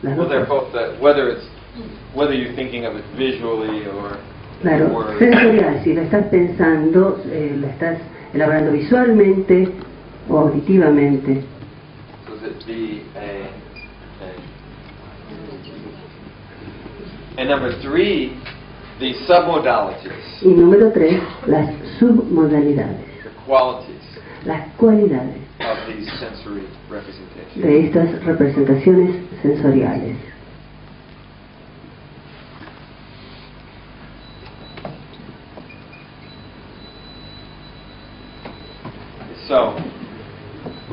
Las Well, dos they're cosas. both, whether you're thinking of it visually or Claro, or sensorial, si lo estás pensando, lo estás elaborando visualmente o auditivamente. so is it the and number 3, the submodalities, Y número 3, las submodalidades, the qualities las cualidades of these sensory representations. de estas representaciones sensoriales. So,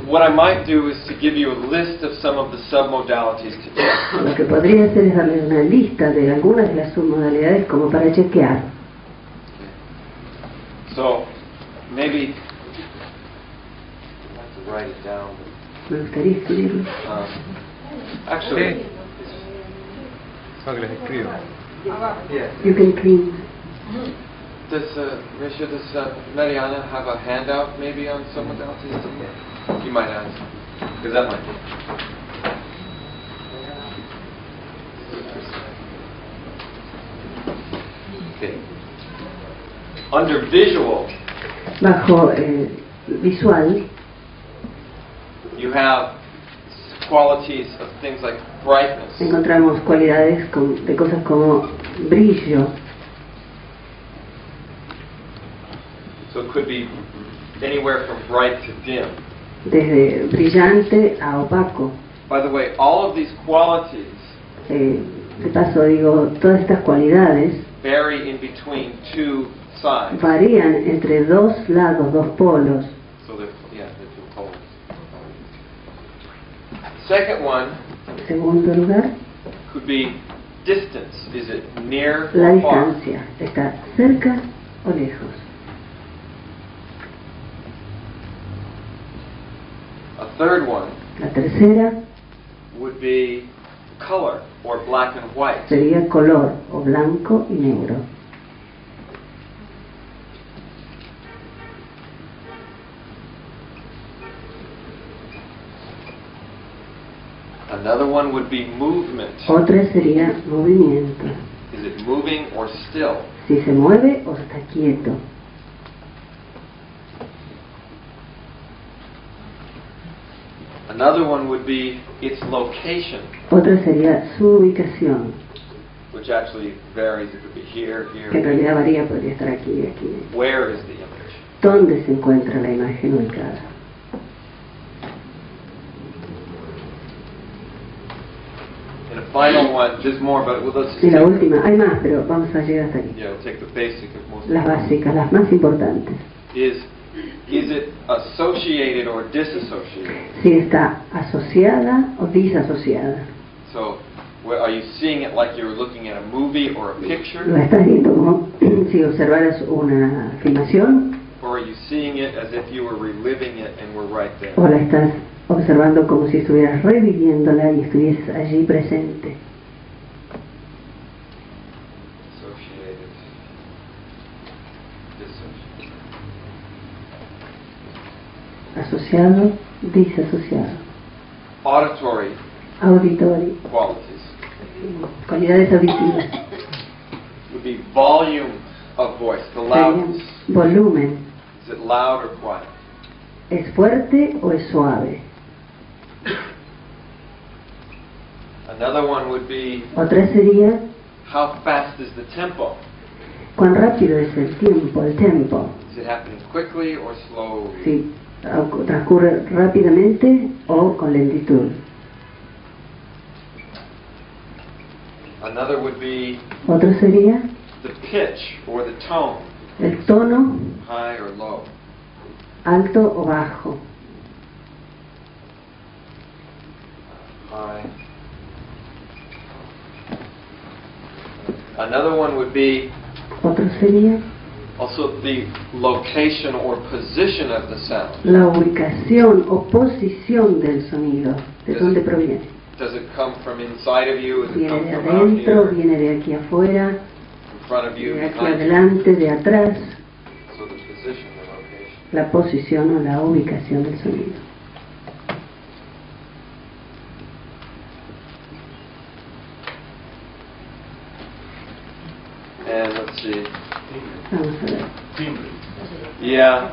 what I might do is to give you a list of some of the submodalities to check. Lo que podría hacer es darles una lista de algunas de las submodalidades como para chequear. So, maybe I have to write it down. Me gustaría escribirlo. Actually, No, que les escribo. yeah. You can clean. Does Risha, does Mariana have a handout maybe on submodalities? You might ask, because that might be. Okay. Under visual, Bajo visual you have qualities of things like brightness, encontramos cualidades de cosas como brillo. so it could be anywhere from bright to dim. Desde brillante a opaco. By the way, all of these qualities De paso digo, todas estas cualidades vary in between two sides. varían entre dos lados, dos polos. So they're two poles. Second one Segundo lugar, could be distance. Is it near la or far? distancia. ¿Está cerca o lejos? A third one La tercera would be color or black and white. sería color, o blanco y negro. Another one would be movement. Otra sería movimiento. Is it moving or still? Si se mueve o está quieto. Another one would be its location, Otra sería su ubicación, which actually varies. It could be here, here. que en realidad varía, podría estar aquí y aquí. Where is the image? ¿Dónde se encuentra la imagen ubicada? And a final one, there's more, but let's just Y la take, última, hay más, pero vamos a llegar hasta aquí. we'll take the basic of most. Las básicas, las más importantes. Is it associated or disassociated? Si está asociada o disasociada. So, are you seeing it like you're looking at a movie or a ¿Lo picture? estás viendo como si observaras una filmación Or are you seeing it as if you were reliving it and were right there? o la estás observando como si estuvieras reviviéndola y estuvieses allí presente? Associated. Dissociated. Asociado, disasociado. Auditory Auditorio, qualities cualidades auditivas. would be volume of voice, the loudness. Serían volumen. Is it loud or quiet? ¿Es fuerte o es suave? Another one would be Otra sería how fast is the tempo? cuán rápido es el tiempo, el tempo. Is it happening quickly or slowly? Si transcurre rápidamente o con lentitud. Another would be Otro sería the pitch or the tone, el tono, high or low. alto o bajo. High. Another one would be Otro sería also the location or position of the sound. la ubicación o posición del sonido, de dónde proviene. Does it come from inside of you? Does it Viene come de from out adentro, here? viene de aquí afuera, In front of you? de aquí Behind you? adelante, de atrás. So the position, the location. La posición o la ubicación del sonido. And let's see. Vamos a ver. Yeah,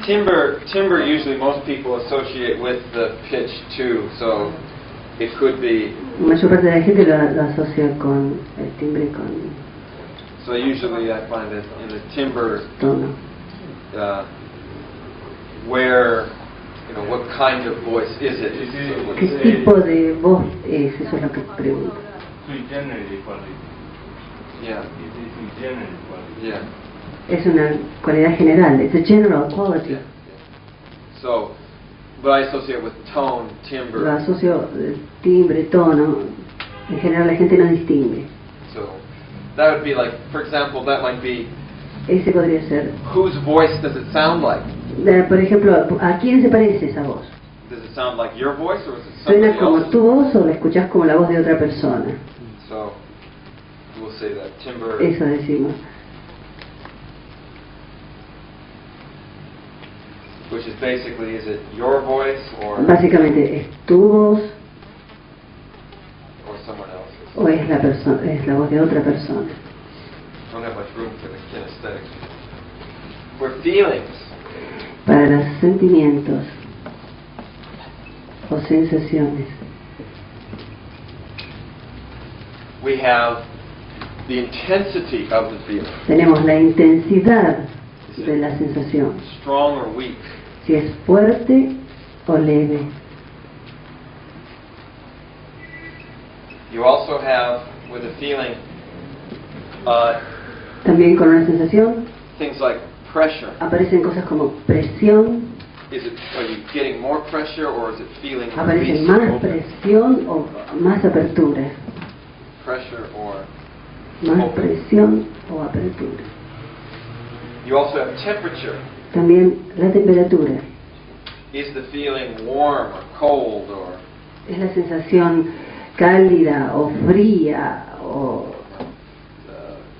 timbre usually most people associate with the pitch too, so it could be. La mayor parte de la gente lo asocia con el timbre, con So usually I find that in the timbre, tono. where, you know, what kind of voice is it? So ¿Qué tipo de voz es? Eso es lo que pregunto. yeah, yeah. Es una cualidad general. It's a general quality. So, but I associate with tone, Lo timbre. asocio timbre, tono. En general la gente no distingue. So that would be like, for example, that might be, Ese podría ser. whose voice does it sound like? Por ejemplo, ¿a quién se parece esa voz? Does it sound like your voice or is it somebody ¿Suena como else's? tu voz o la escuchás como la voz de otra persona? So we'll say that timbre. Eso decimos. Which is basically, is it your voice or Básicamente, ¿es tu voz someone else's? o es la voz de otra persona? Don't have much room for the kinesthetics. For feelings, Para los sentimientos o sensaciones, we have the intensity of the feeling. tenemos la intensidad de la sensación, Strong or weak. si es fuerte o leve. You also have, with a feeling, También con una sensación things like pressure. aparecen cosas como presión, Are you getting more pressure or is it feeling aparece release? más Open? presión o más apertura, Pressure or más open. presión o apertura. You also have temperature. También la temperatura, Is the feeling warm or cold or es la sensación cálida o fría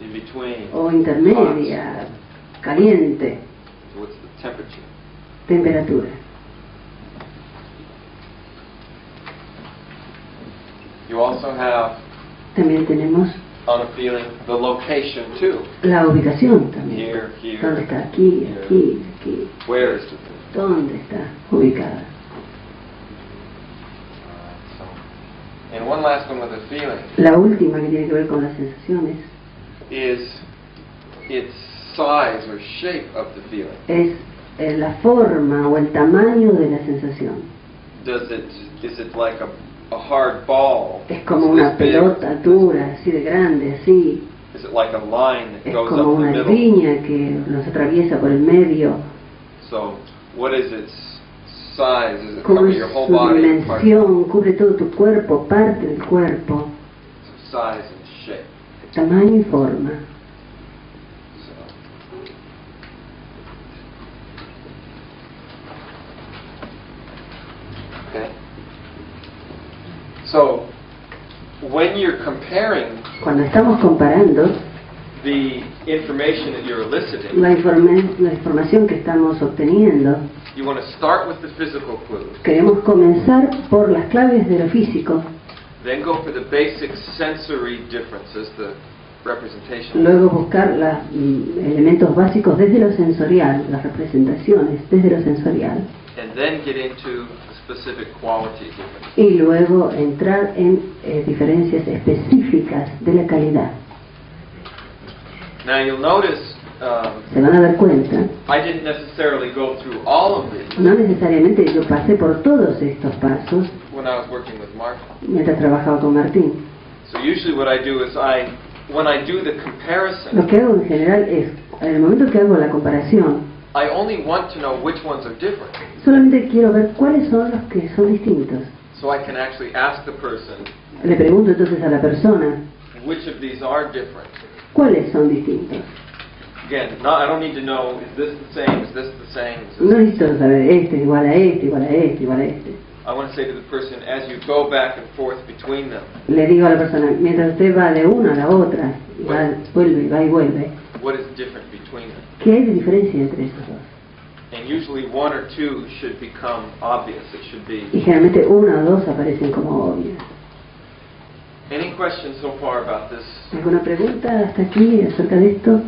in between? o intermedia, caliente, So what's the temperature? temperatura. You also have También tenemos on a feeling the location too. la ubicación también. Here, here. ¿Dónde está? Aquí, here. aquí, aquí. Where is the feeling? ¿Dónde está ubicada? So, and one last one with the feeling La última que tiene que ver con las sensaciones is its size or shape of the feeling. es la forma o el tamaño de la sensación. Is it like a hard ball? Es como una This big? pelota dura, así de grande, así. Is it like a line that Es goes como up the una middle? línea que nos atraviesa por el medio. So, what is its size? Does it Como cover es your whole su body? dimensión, cubre todo tu cuerpo, parte del cuerpo, Size and shape. tamaño y forma. Okay. So, when you're comparing Cuando estamos comparando the information that you're eliciting, la información que estamos obteniendo, you want to start with the physical clues, queremos comenzar por las claves de lo físico, then go for the basic sensory differences, the representation, luego buscar los elementos básicos desde lo sensorial, las representaciones desde lo sensorial, and then get into the specific quality difference. y luego entrar en diferencias específicas de la calidad. Now you'll notice Se van a dar cuenta, I didn't necessarily go through all of these no necesariamente yo pasé por todos estos pasos when I was working with Martha. mientras trabajaba con Martín. So usually what I do is when I do the Lo comparison, que hago en general es, en el momento que hago la comparación, I only want to know which ones are different, solamente quiero ver cuáles son los que son distintos. so I can actually ask the person, Le pregunto entonces a la persona, which of these are different? ¿cuáles son distintos? Again, I don't need to know, is this the same, is this the same? Is No this necesito saber este es igual a este, igual a este, igual a este. I want to say to the person, as you go back and forth between them, Le digo a la persona, mientras usted va de una a la otra, y va y vuelve, what is different between them? ¿qué hay de diferencia entre esos dos? And usually one or two should become obvious. It should be, Y generalmente una o dos aparecen como obvias. Any questions so far about this? ¿Alguna pregunta hasta aquí acerca de esto?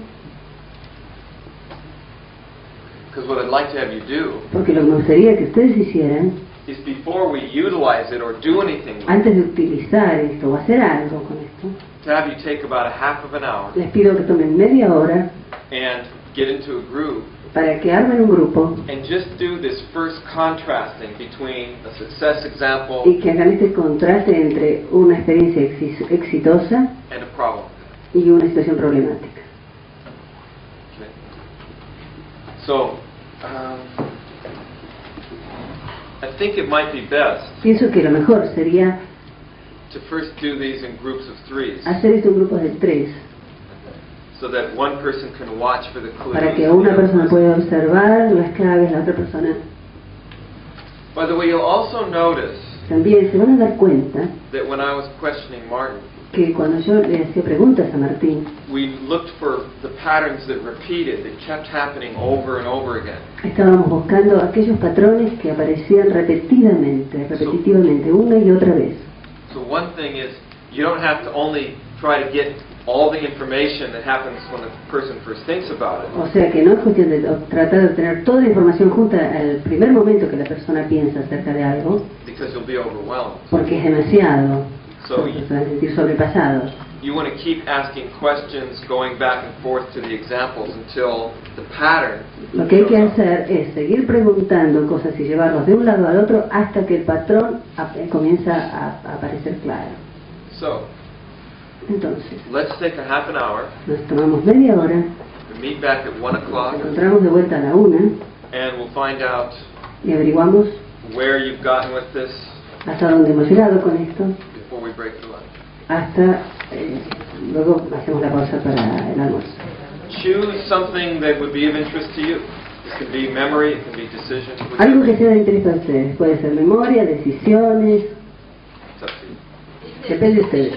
Because what I'd like to have you do Porque lo que me gustaría que ustedes hicieran, is before we utilize it or do anything with it, antes de utilizar esto o hacer algo con esto, to have you take about a half of an hour les pido que tomen media hora and get into a groove para que armen un grupo and just do this first contrasting between a success example y que hagan este contraste entre una experiencia exitosa and a problem. y una situación problemática. Okay. So, I think it might be best Pienso que lo mejor sería to first do these in groups of threes, hacer esto en grupos de 3, so that one person can watch for the clues. para que una persona pueda observar las claves, la otra persona By the way, you'll also notice también. Se van a dar cuenta that when I was questioning Martin, que cuando yo le hacía preguntas a Martín, we looked for the patterns that repeated, that kept happening over and over again. estábamos buscando aquellos patrones que aparecían repetitivamente, una y otra vez. So one thing is, you don't have to only try to get all the information that happens when the person first thinks about it. O sea que no es cuestión de tratar de obtener toda la información junta al primer momento que la persona piensa acerca de algo, Because you'll be overwhelmed. porque es demasiado, So se van a sentir sobrepasados. you want to keep asking questions, going back and forth to the examples until the pattern Lo que hay que shows up. hacer es seguir preguntando cosas y llevarlos de un lado al otro hasta que el patrón comienza a aparecer claro. So, Entonces, let's take a half an hour, nos tomamos media hora, and meet back at 1 nos o'clock, encontramos de vuelta a la 1 and we'll find out y averiguamos where you've gotten with this hasta dónde hemos llegado con esto, before we break the lunch. hasta luego hacemos la pausa para el almuerzo. Choose something that would be of interest to you. It can be memory, it can be decision. Algo whichever. que sea de interés para ustedes, puede ser memoria, decisiones, It's up to you. depende de ustedes.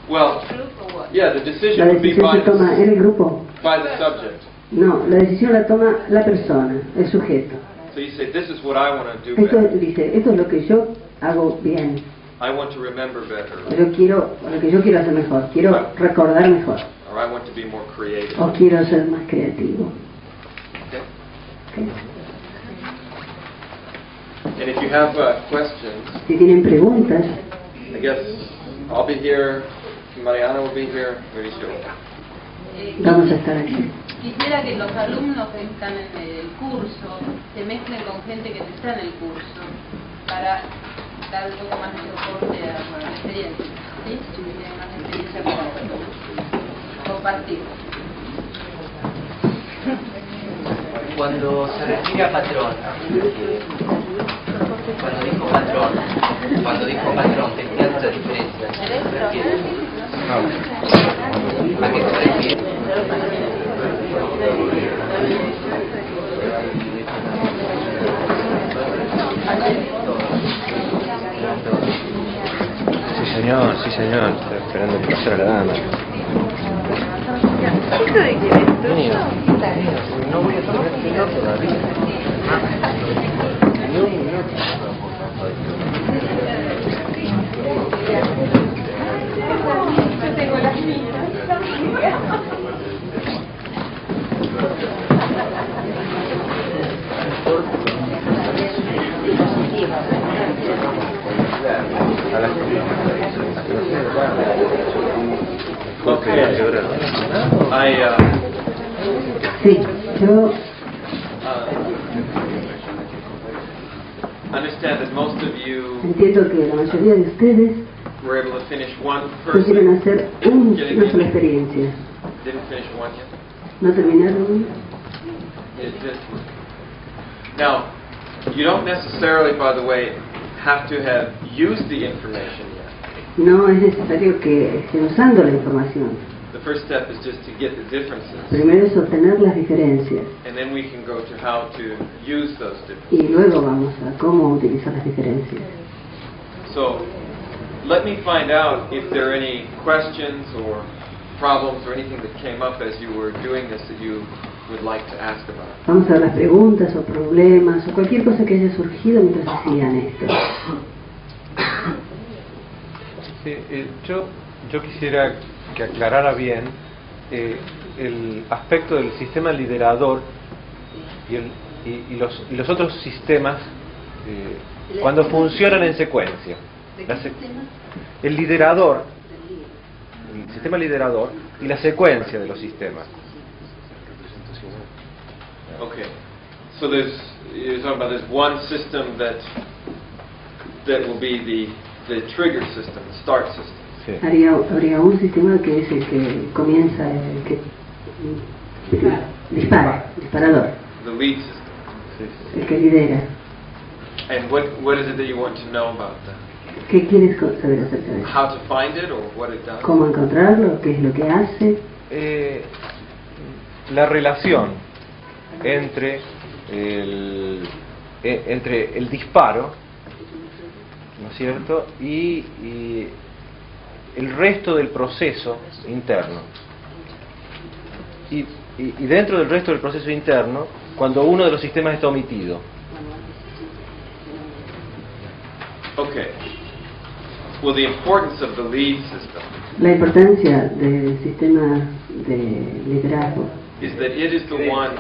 Well, yeah, the La decision would be decisión se toma en el grupo. by the subject. No, la decisión la toma la persona, el sujeto. So you say, this is what I want to do Esto better. dice, esto es lo que yo hago bien, I want to remember better. lo que yo quiero hacer mejor, quiero recordar mejor, Or I want to be more creative. o quiero ser más creativo. Okay? ¿Ok? And if you have questions, Si tienen preguntas, I guess I'll be here, Mariana will be here, maybe she'll. vamos a estar aquí. Quisiera que los alumnos que están en el curso se mezclen con gente que no está en el curso para dar un poco más de soporte a la experiencia, ¿sí? Si tienen más experiencia para compartir. Cuando se refiere a patrón, cuando dijo patrón, ¿tenía otra diferencia? ¿A qué se refiere? ¿A qué se refiere? Sí señor, estoy esperando que pasara la dama. ¿Esto de quién es? Venido. No voy a tomar vino todavía. Ni un minuto. Yo tengo las mías. Okay. Sí, yo Understand that most of you entiendo que la mayoría de ustedes were able to finish one no quieren person. hacer una sola experiencia. Didn't finish one yet? ¿No terminaron? It did. Now, you don't necessarily, by the way, have to have used the information yet. No es necesario que estén usando la información. The first step is just to get the differences, Primero es obtener las diferencias and then we can go to how to use those differences. y luego vamos a cómo utilizar las diferencias. So, let me find out if there are any questions or problems or anything that came up as you were doing this that you would like to ask about. Vamos a ver las preguntas o problemas o cualquier cosa que haya surgido mientras hacían esto. Sí, yo quisiera que aclarara bien el aspecto del sistema liderador y los otros sistemas cuando funcionan en secuencia. El liderador, el sistema liderador y la secuencia de los sistemas. Okay, so you're talking about there's one system that will be the trigger system, the start system. Sí. Habría un sistema que es el que comienza, el que disparador, The lead system. Sí, sí. el que lidera. And what is it that you want to know about that? ¿Qué quieres saber acerca de eso? How to find it or what it does? ¿Cómo encontrarlo? ¿Qué es lo que hace? La relación entre el disparo, ¿no es cierto?, y el resto del proceso interno. Y dentro del resto del proceso interno, cuando uno de los sistemas está omitido. Okay. Well, the importance of the lead system La importancia del sistema de liderazgo, is that it is the one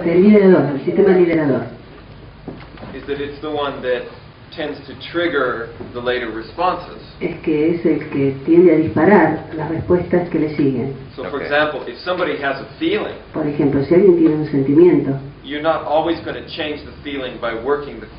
del liderador, el sistema liderador, that tends to trigger the later responses. es que es el que tiende a disparar las respuestas que le siguen. So, for Okay. example, if somebody has a feeling, Por ejemplo, si alguien tiene un sentimiento, you're not always going to change the feeling by working with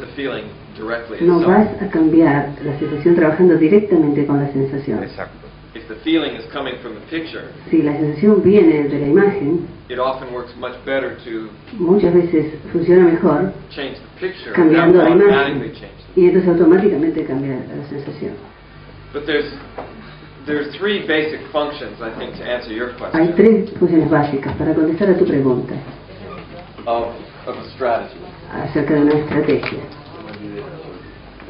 the feeling directly no vas itself. a cambiar la sensación trabajando directamente con la sensación. Exacto. If the feeling is coming from the picture, Si la sensación viene de la imagen, it often works much better to muchas veces funciona mejor change the picture and that cambiando will la automatically imagen, change the y entonces automáticamente cambia la sensación. But there's three basic functions, I think, to answer your Hay question tres funciones básicas para contestar a tu pregunta of a strategy. acerca de una estrategia.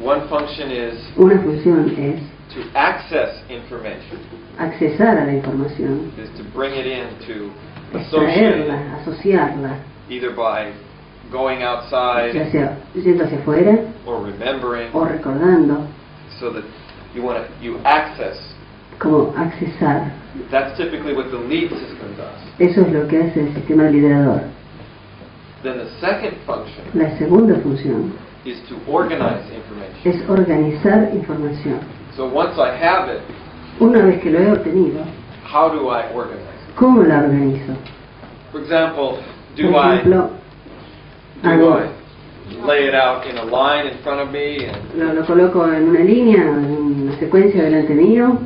One function is Una función es to access information, accesar a la información, is to bring it in, to associate it, extraerla, asociarla, either by going outside ya sea yendo hacia afuera or remembering, o recordando, so that you access. como accesar. That's typically what the lead system does. Eso es lo que hace el sistema liderador. Then the second function La segunda función is to organize information. es organizar información. So once I have it, Una vez que lo he obtenido, how do I organize it? ¿cómo la organizo? For example, Por do ejemplo, I hago, lay it out in a line in front of me, and lo coloco en una línea, en una secuencia delante mío,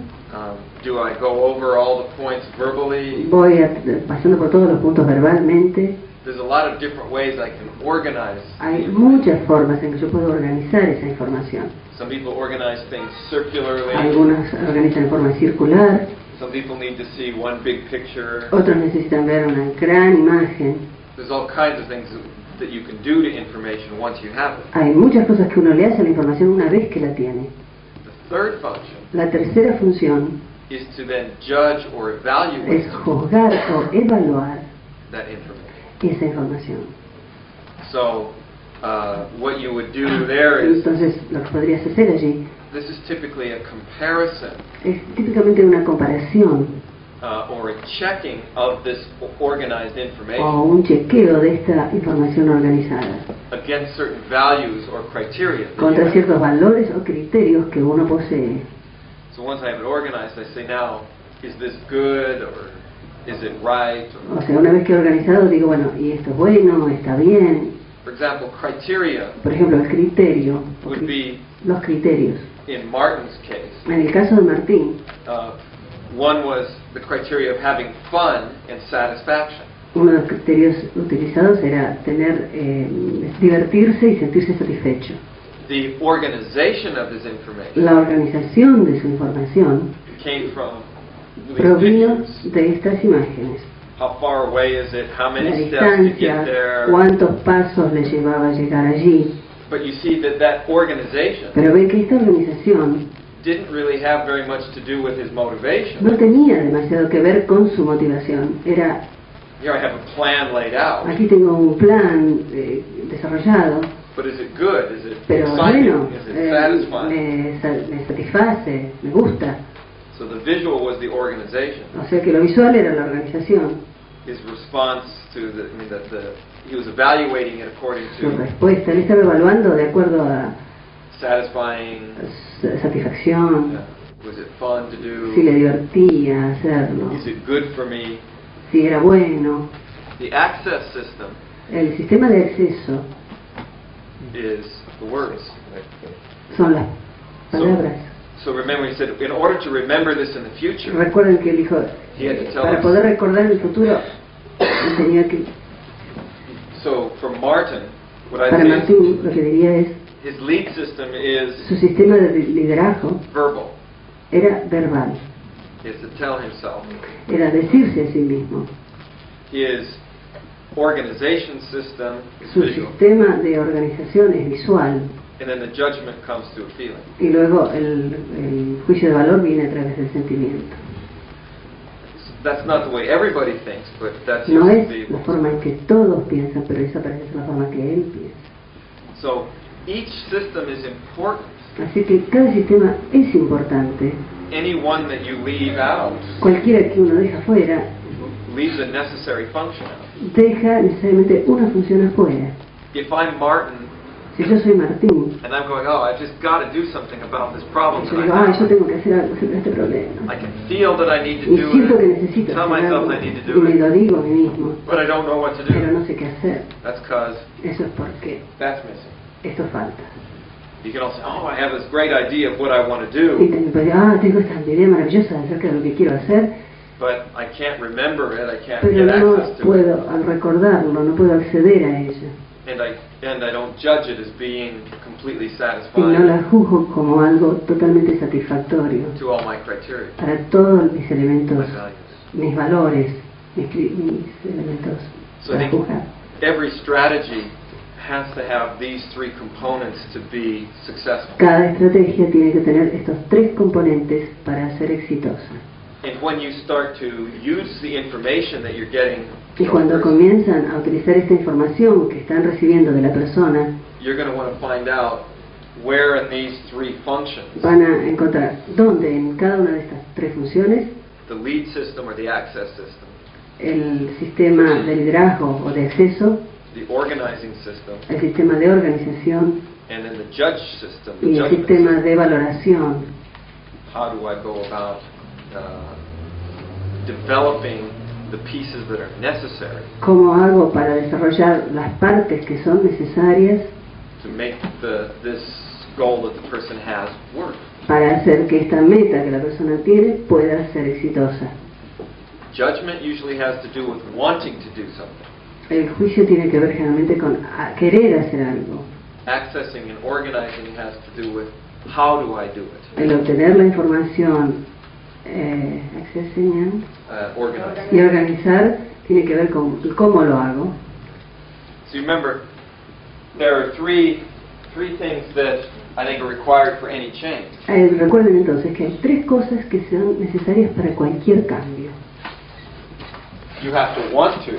do I go over all the points verbally? voy pasando por todos los puntos verbalmente. There's a lot of different ways I can organize. Hay muchas formas en que yo puedo organizar esa información. Some people organize things circularly. Algunos organizan en forma circular, Some people need to see one big picture. otros necesitan ver una gran imagen. There's all kinds of things that you can do to information once you have it. Hay muchas cosas que uno le hace a la información una vez que la tiene. The third function La tercera función is to then judge or evaluate es juzgar o evaluar that information. esa información. So, what you would do there is, Entonces, lo que podrías hacer allí this is typically a comparison es típicamente una comparación or a checking of this organized o information un chequeo de esta información organizada against certain values or criteria. that you contra have. ciertos valores o criterios que uno posee. So once I have it organized, I say, now, is this good or is it right? O sea, una vez que he organizado, digo, bueno, y esto es bueno, está bien. For example, criteria Por ejemplo, el criterio, would be, los criterios. in Martin's case, En el caso de Martín, one was the criteria of having fun and satisfaction. uno de los criterios utilizados era tener, divertirse y sentirse satisfecho. The organization of this information La organización de su información came from these provino pictures. de estas imágenes. How far away is it? How La many steps to get distancia, there? cuántos pasos le llevaba a llegar allí. But you see that organization Pero ven que esta organización didn't really have very much to do with his motivation. no tenía demasiado que ver con su motivación. Era, Here I have a plan laid out, aquí tengo un plan desarrollado, But is it good? Is it Pero exciting? bueno, Is it satisfying? me satisface, me gusta. So the visual was the organization. O sea que lo visual era la organización. His response to he was evaluating it according Su to respuesta, él estaba evaluando de acuerdo a satisfying. satisfacción, Was it fun to do? si le divertía hacerlo, Is it good for me? si era bueno. The access system El sistema de acceso is the words. son las palabras. So remember, he said, in order to remember this in the future, Recuerden que él dijo, he had to tell para us. poder recordar el futuro, él tenía que, So for Martin, what I para say Martín, lo que diría es, is his lead system is su sistema de liderazgo verbal. era verbal, Is to tell himself. era decirse a sí mismo. His organization system is Su visual. sistema de organización es visual, And then the judgment comes through a feeling. y luego el juicio de valor viene a través del sentimiento. That's not the way everybody thinks, but that's No his es la visual. forma en que todos piensan, pero esa parece ser la forma que él piensa. So each system is important. Así que cada sistema es importante. Any one that you leave out Cualquiera que uno deja fuera, leaves a necessary function out. deja necesariamente una función afuera. If I'm Martin Si yo soy Martín, and I'm going, oh, I've just got to do something about this problem yo that digo, I yo have. tengo que hacer algo sobre este problema. I can feel that I need to Y do siento que it. necesito Tell hacer myself algo, I need to y do me it, lo digo a mí mismo, but I don't know what to pero do. no sé qué hacer. That's because Eso es porque that's missing. esto falta. You can all say, oh, I have this great idea of what I want to Y do, también puede decir, tengo esta idea maravillosa acerca de lo que quiero hacer, but I can't remember it, I can't pero get no access to it, puedo, al recordarlo, no puedo acceder a ella. and I don't judge it as being completely Y no satisfying la juzgo como algo totalmente satisfactorio to all my criteria, para todos mis elementos, my values. mis valores, mis elementos So I para think juzgar. every strategy has to have these three components to be successful. Cada estrategia tiene que tener estos tres componentes para ser exitosa. And when you start to use the information that you're getting, Y cuando comienzan a utilizar esta información que están recibiendo de la persona, you're going to want to find out where in these three functions, van a encontrar dónde en cada una de estas tres funciones the lead system or the access system, el sistema de liderazgo o de acceso, the organizing system, el sistema de organización and then the judge system, the y el judgment sistema system. de valoración. How do I go about developing the pieces that are necessary ¿Cómo hago para desarrollar las partes que son necesarias to make this goal that the person has work? para hacer que esta meta que la persona tiene pueda ser exitosa? Judgment usually has to do with wanting to do something. El juicio tiene que ver generalmente con querer hacer algo. Accessing and organizing has to do with how do I do it? El obtener la información, accessing and Organizing. y organizar tiene que ver con cómo lo hago. So you remember, there are three things that I think are required for any change. Recuerden entonces que hay tres cosas que son necesarias para cualquier cambio. You have to want to.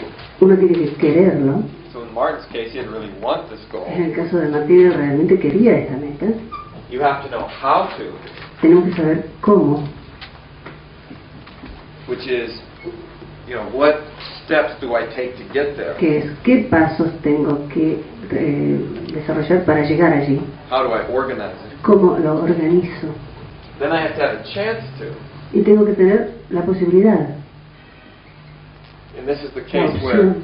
Uno tiene que quererlo. So in Martin's case, he didn't really want this goal. En el caso de Martín, él realmente quería esta meta. You have to know how to, Tenemos que saber cómo, which is, what steps do I take to get there? que es qué pasos tengo que desarrollar para llegar allí, How do I organize it? cómo lo organizo. Then I have to have a chance to. Y tengo que tener la posibilidad. And this is the La case opción.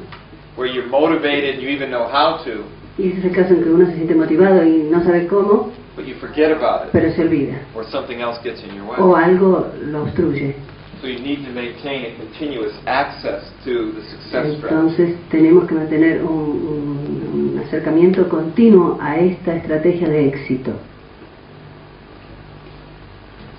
where you're motivated and you even know how to, Y ese es el caso en que uno se siente motivado y no sabe cómo, but you forget about it, pero se olvida. or something else gets in your way. O algo lo obstruye. So you need to maintain a continuous access to the success strategy. Entonces tenemos que mantener un acercamiento continuo a esta estrategia de éxito.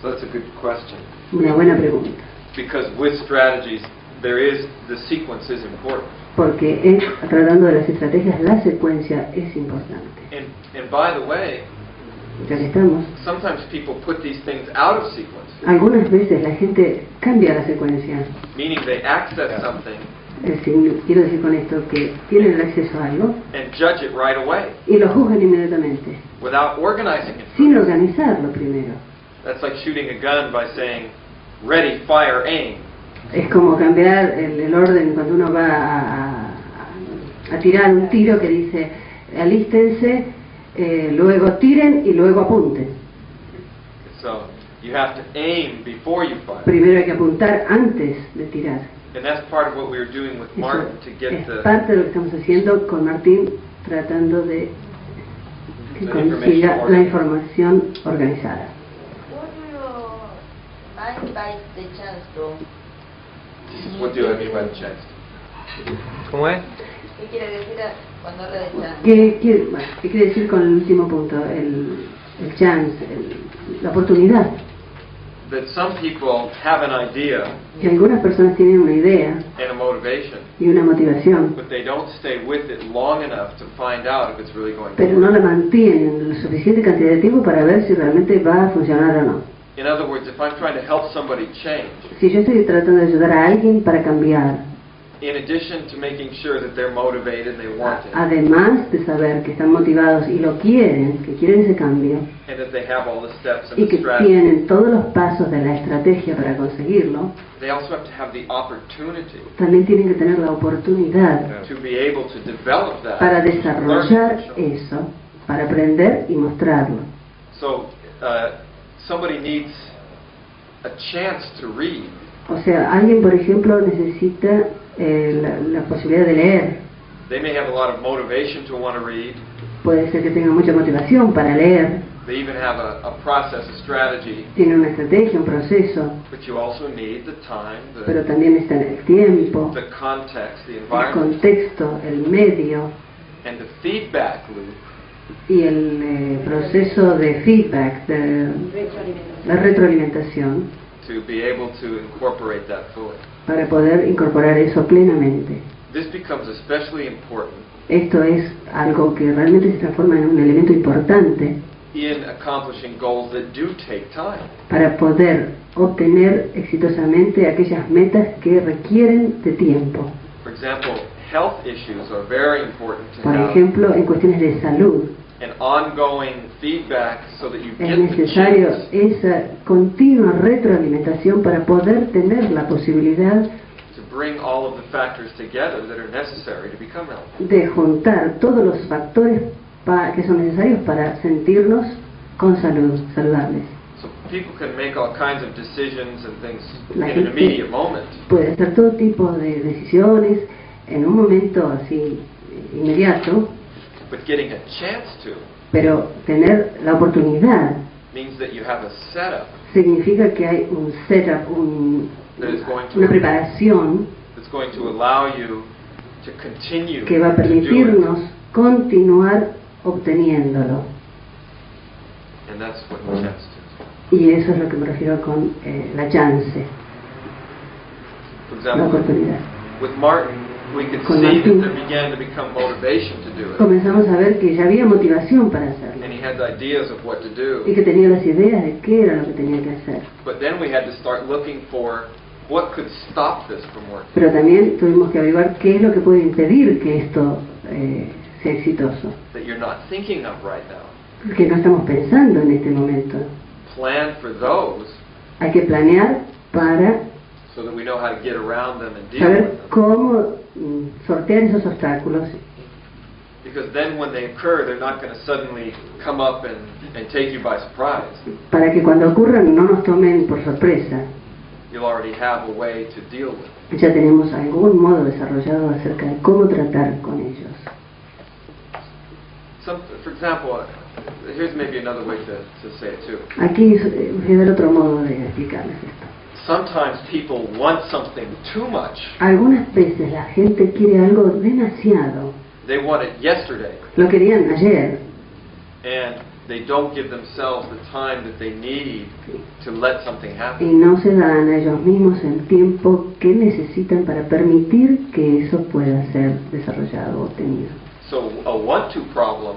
So that's a good question. Una buena pregunta. Because with strategies, the sequence is important. Porque tratando de las estrategias, la secuencia es importante. And by the way, Ya que estamos, sometimes people put these things out of sequence, algunas veces la gente cambia la secuencia. meaning they access something Quiero decir con esto que tienen el acceso a algo and judge it right away y lo juzgan inmediatamente, without organizing it sin first. organizarlo primero. That's like shooting a gun by saying, ready, fire, aim. Es como cambiar el orden cuando uno va a tirar un tiro que dice alístense, luego tiren y luego apunten. So you have to aim before you fire. Primero hay que apuntar antes de tirar. And that's part of what we were doing with Martin to get Es the parte de lo que estamos haciendo con Martín, tratando de que The consiga information la información organizada. what do I mean by the chance? ¿Cómo es? ¿Qué quiere decir cuando habla de chance? ¿Qué quiere decir con el último punto? El chance, la oportunidad. That some people have an idea Que algunas personas tienen una idea and a motivation, y una motivación, but they don't stay with it long enough to find out if it's really going to pero no work. la mantienen la suficiente cantidad de tiempo para ver si realmente va a funcionar o no. In other words, if I'm trying to help somebody change, Si yo estoy tratando de ayudar a alguien para cambiar, in addition to making sure that they're motivated and they want it, además de saber que están motivados y lo quieren, que quieren ese cambio, and that they have all the steps and y the que strategy, tienen todos los pasos de la estrategia para conseguirlo, they also have to have the opportunity también tienen que tener la oportunidad to be able to develop that, para learn desarrollar it, and show. eso, para aprender y mostrarlo. So somebody needs a chance to read. O sea, alguien, por ejemplo, necesita la posibilidad de leer. They may have a lot of motivation to want to read. Puede ser que tenga mucha motivación para leer, They even have a process, a strategy, tiene una estrategia, un proceso, but you also need the time, pero también está en el tiempo, the context, the el environment, contexto, el medio and the feedback loop y el proceso de feedback, de la retroalimentación, to be able to incorporate that fully. para poder incorporar eso plenamente. This becomes especially important Esto es algo que realmente se transforma en un elemento importante in accomplishing goals that do take time. para poder obtener exitosamente aquellas metas que requieren de tiempo. For example, health issues are very important to Por have ejemplo, en cuestiones de salud, an ongoing feedback so that you es get the necesario chance esa continua retroalimentación para poder tener la posibilidad to bring all of the factors together that are necessary to become healthy. de juntar todos los factores que son necesarios para sentirnos con salud, saludables. So people can make all kinds of decisions and things La in an gente immediate moment, puede hacer todo tipo de decisiones en un momento así inmediato, but getting a chance to pero tener la oportunidad means that you have a setup significa que hay un setup, that is going to una preparación that's going to allow you to continue que va a to do permitirnos it. continuar obteniéndolo. And that's what the chance is. Y eso es lo que me refiero con la chance, For la example, oportunidad. with Martin, we could Con see that Martín. there began to become motivation to do it. Comenzamos a ver que ya había motivación para hacerlo And he had ideas of what to y do. que tenía las ideas de qué era lo que tenía que hacer. But then we had to start looking for what could stop this from working. Pero también tuvimos que averiguar qué es lo que puede impedir que esto sea exitoso, That you're not thinking of right now. que no estamos pensando en este momento. Plan for those Hay que planear para so that we know how to get around them and deal saber with them. cómo sortear esos obstáculos, Because then when they occur, they're not going to suddenly come up and take you by surprise. para que cuando ocurran no nos tomen por sorpresa. You'll already have a way to deal with it. Ya tenemos algún modo desarrollado acerca de cómo tratar con ellos. For example, here's maybe another way to say it too. Aquí voy a dar otro modo de explicarles esto. Sometimes people want something too much. Algunas veces la gente quiere algo demasiado. They want it yesterday, Lo querían ayer and they don't give themselves the time that they need to let something y happen. no se dan a ellos mismos el tiempo que necesitan para permitir que eso pueda ser desarrollado o obtenido. So a want-to problem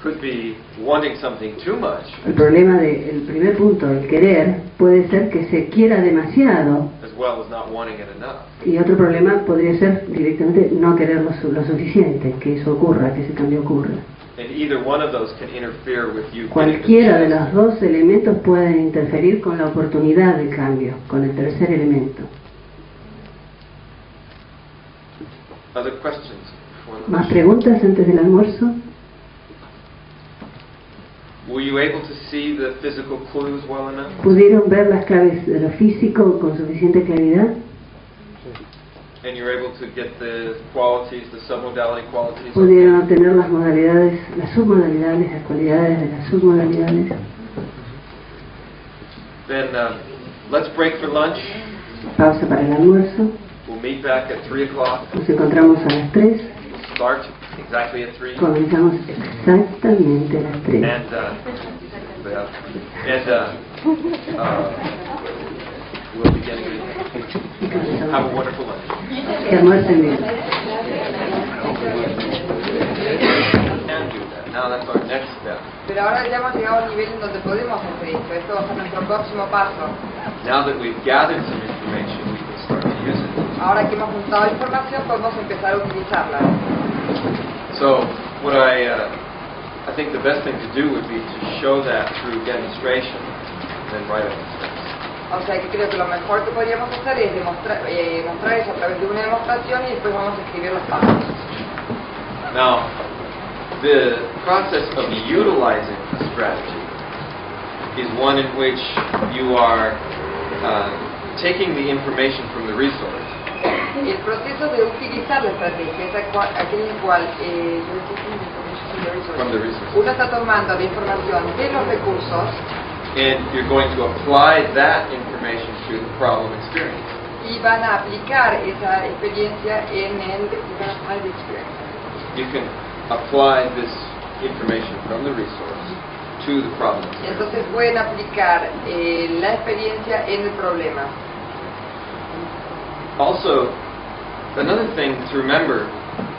could be wanting something too much, El problema del primer punto, el querer, puede ser que se quiera demasiado, as well as not wanting it enough. y otro problema podría ser directamente no querer lo suficiente, que eso ocurra, que ese cambio ocurra. And either one of those can interfere with you getting the Cualquiera de chance. los dos elementos pueden interferir con la oportunidad del cambio, con el tercer elemento. Other questions before ¿Más lunch? preguntas antes del almuerzo? Were you able to see the physical clues well enough? ¿Pudieron ver las claves de lo físico con suficiente claridad? And you're able to get the qualities, the submodality qualities? ¿Pudieron obtener las modalidades, las submodalidades, las cualidades de las submodalidades? Then let's break for lunch. Pausa para el almuerzo. We'll meet back at 3 o'clock. Nos encontramos a las 3. Start exactly at 3. Comenzamos exactamente a las 3. We'll begin again. Have a wonderful lunch. Que almuercen bien. And do that. Now that's our next step. Pero ahora ya hemos llegado a un nivel en donde podemos hacer esto. Esto va a ser nuestro próximo paso. Now that we've gathered some information, we can start to use it. Ahora que hemos juntado información, podemos empezar a utilizarla. So, what I think the best thing to do would be to show that through demonstration, and then write it on the steps. O sea que creo que lo mejor que podríamos hacer es mostrar eso a través de una demostración y después vamos a escribir los pasos. Now, the process of utilizing a strategy is one in which you are taking the information from the resource. El proceso de utilizar la estrategia es aquel en el cual From the resource. uno está tomando la información de los recursos And you're going to apply that information to the problem experience. y van a aplicar esa experiencia en el You can apply this information from the resource to the problem experience. Entonces pueden aplicar la experiencia en el problema. Also, another thing to remember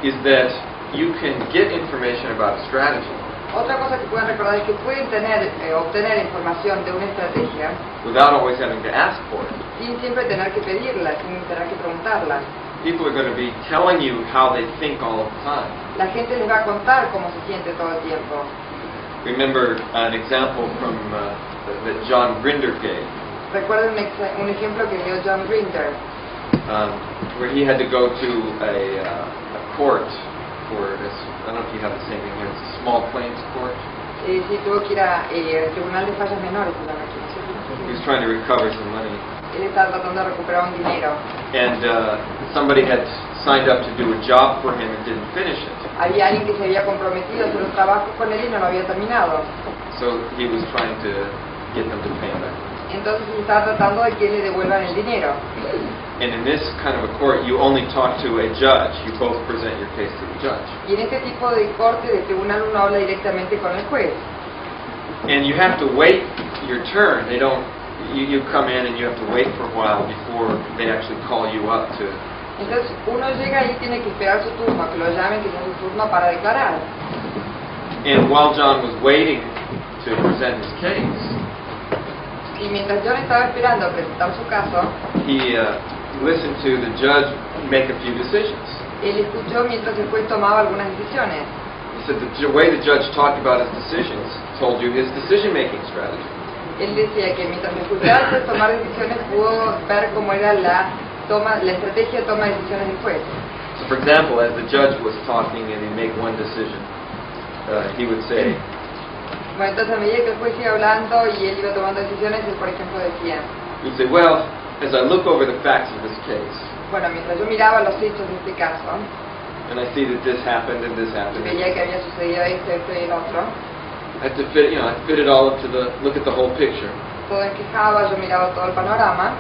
is that you can get information about a strategy Otra cosa que pueden recordar es que pueden obtener información de una estrategia without always having to ask for it. sin siempre tener que pedirla, sin tener que preguntarla. People are going to be telling you how they think all of the time. La gente les va a contar cómo se siente todo el tiempo. Remember an example from that John Grinder gave, Recuerden un ejemplo que dio John Grinder, where he had to go to a court for this. I don't know if you have the same thing here. It's a small claims court. sí, tuvo que ir al Tribunal de Fallas Menores. He was trying to recover some money, Él estaba tratando de recuperar un dinero. and somebody had signed up to do a job for him and didn't finish it. Había alguien que se había comprometido a hacer un trabajo con él y no lo había terminado. So he was trying to get them to pay him back. Entonces estaba tratando de que le devuelvan el dinero. And in this kind of a court, you only talk to a judge. You both present your case to the judge. Y en este tipo de corte, de tribunal, uno habla directamente con el juez. And you have to wait your turn. They don't. You come in and you have to wait for a while before they actually call you up to. Entonces uno llega y tiene que esperar su turno, que lo llamen, que sea su turno para declarar. And while John was waiting to present his case, Y mientras John estaba esperando a presentar su caso, he listened to the judge make a few decisions. él escuchó mientras el juez tomaba algunas decisiones. He said the way the judge talked about his decisions told you his decision-making strategy. Él decía que mientras me escuchaba el juez tomar decisiones, pudo ver cómo era la estrategia de toma de decisiones del juez. So, for example, as the judge was talking and he'd make one decision, he would say, Bueno, entonces a medida que el juez iba hablando y él iba tomando decisiones, él por ejemplo decía, he'd say, well, as I look over the facts of this case, bueno, mientras yo miraba los hechos de este caso, and I see that this happened and this happened, veía que había sucedido esto y el otro, I have to fit, I fit it all up to look at the whole picture. todo encajaba, yo miraba todo el panorama,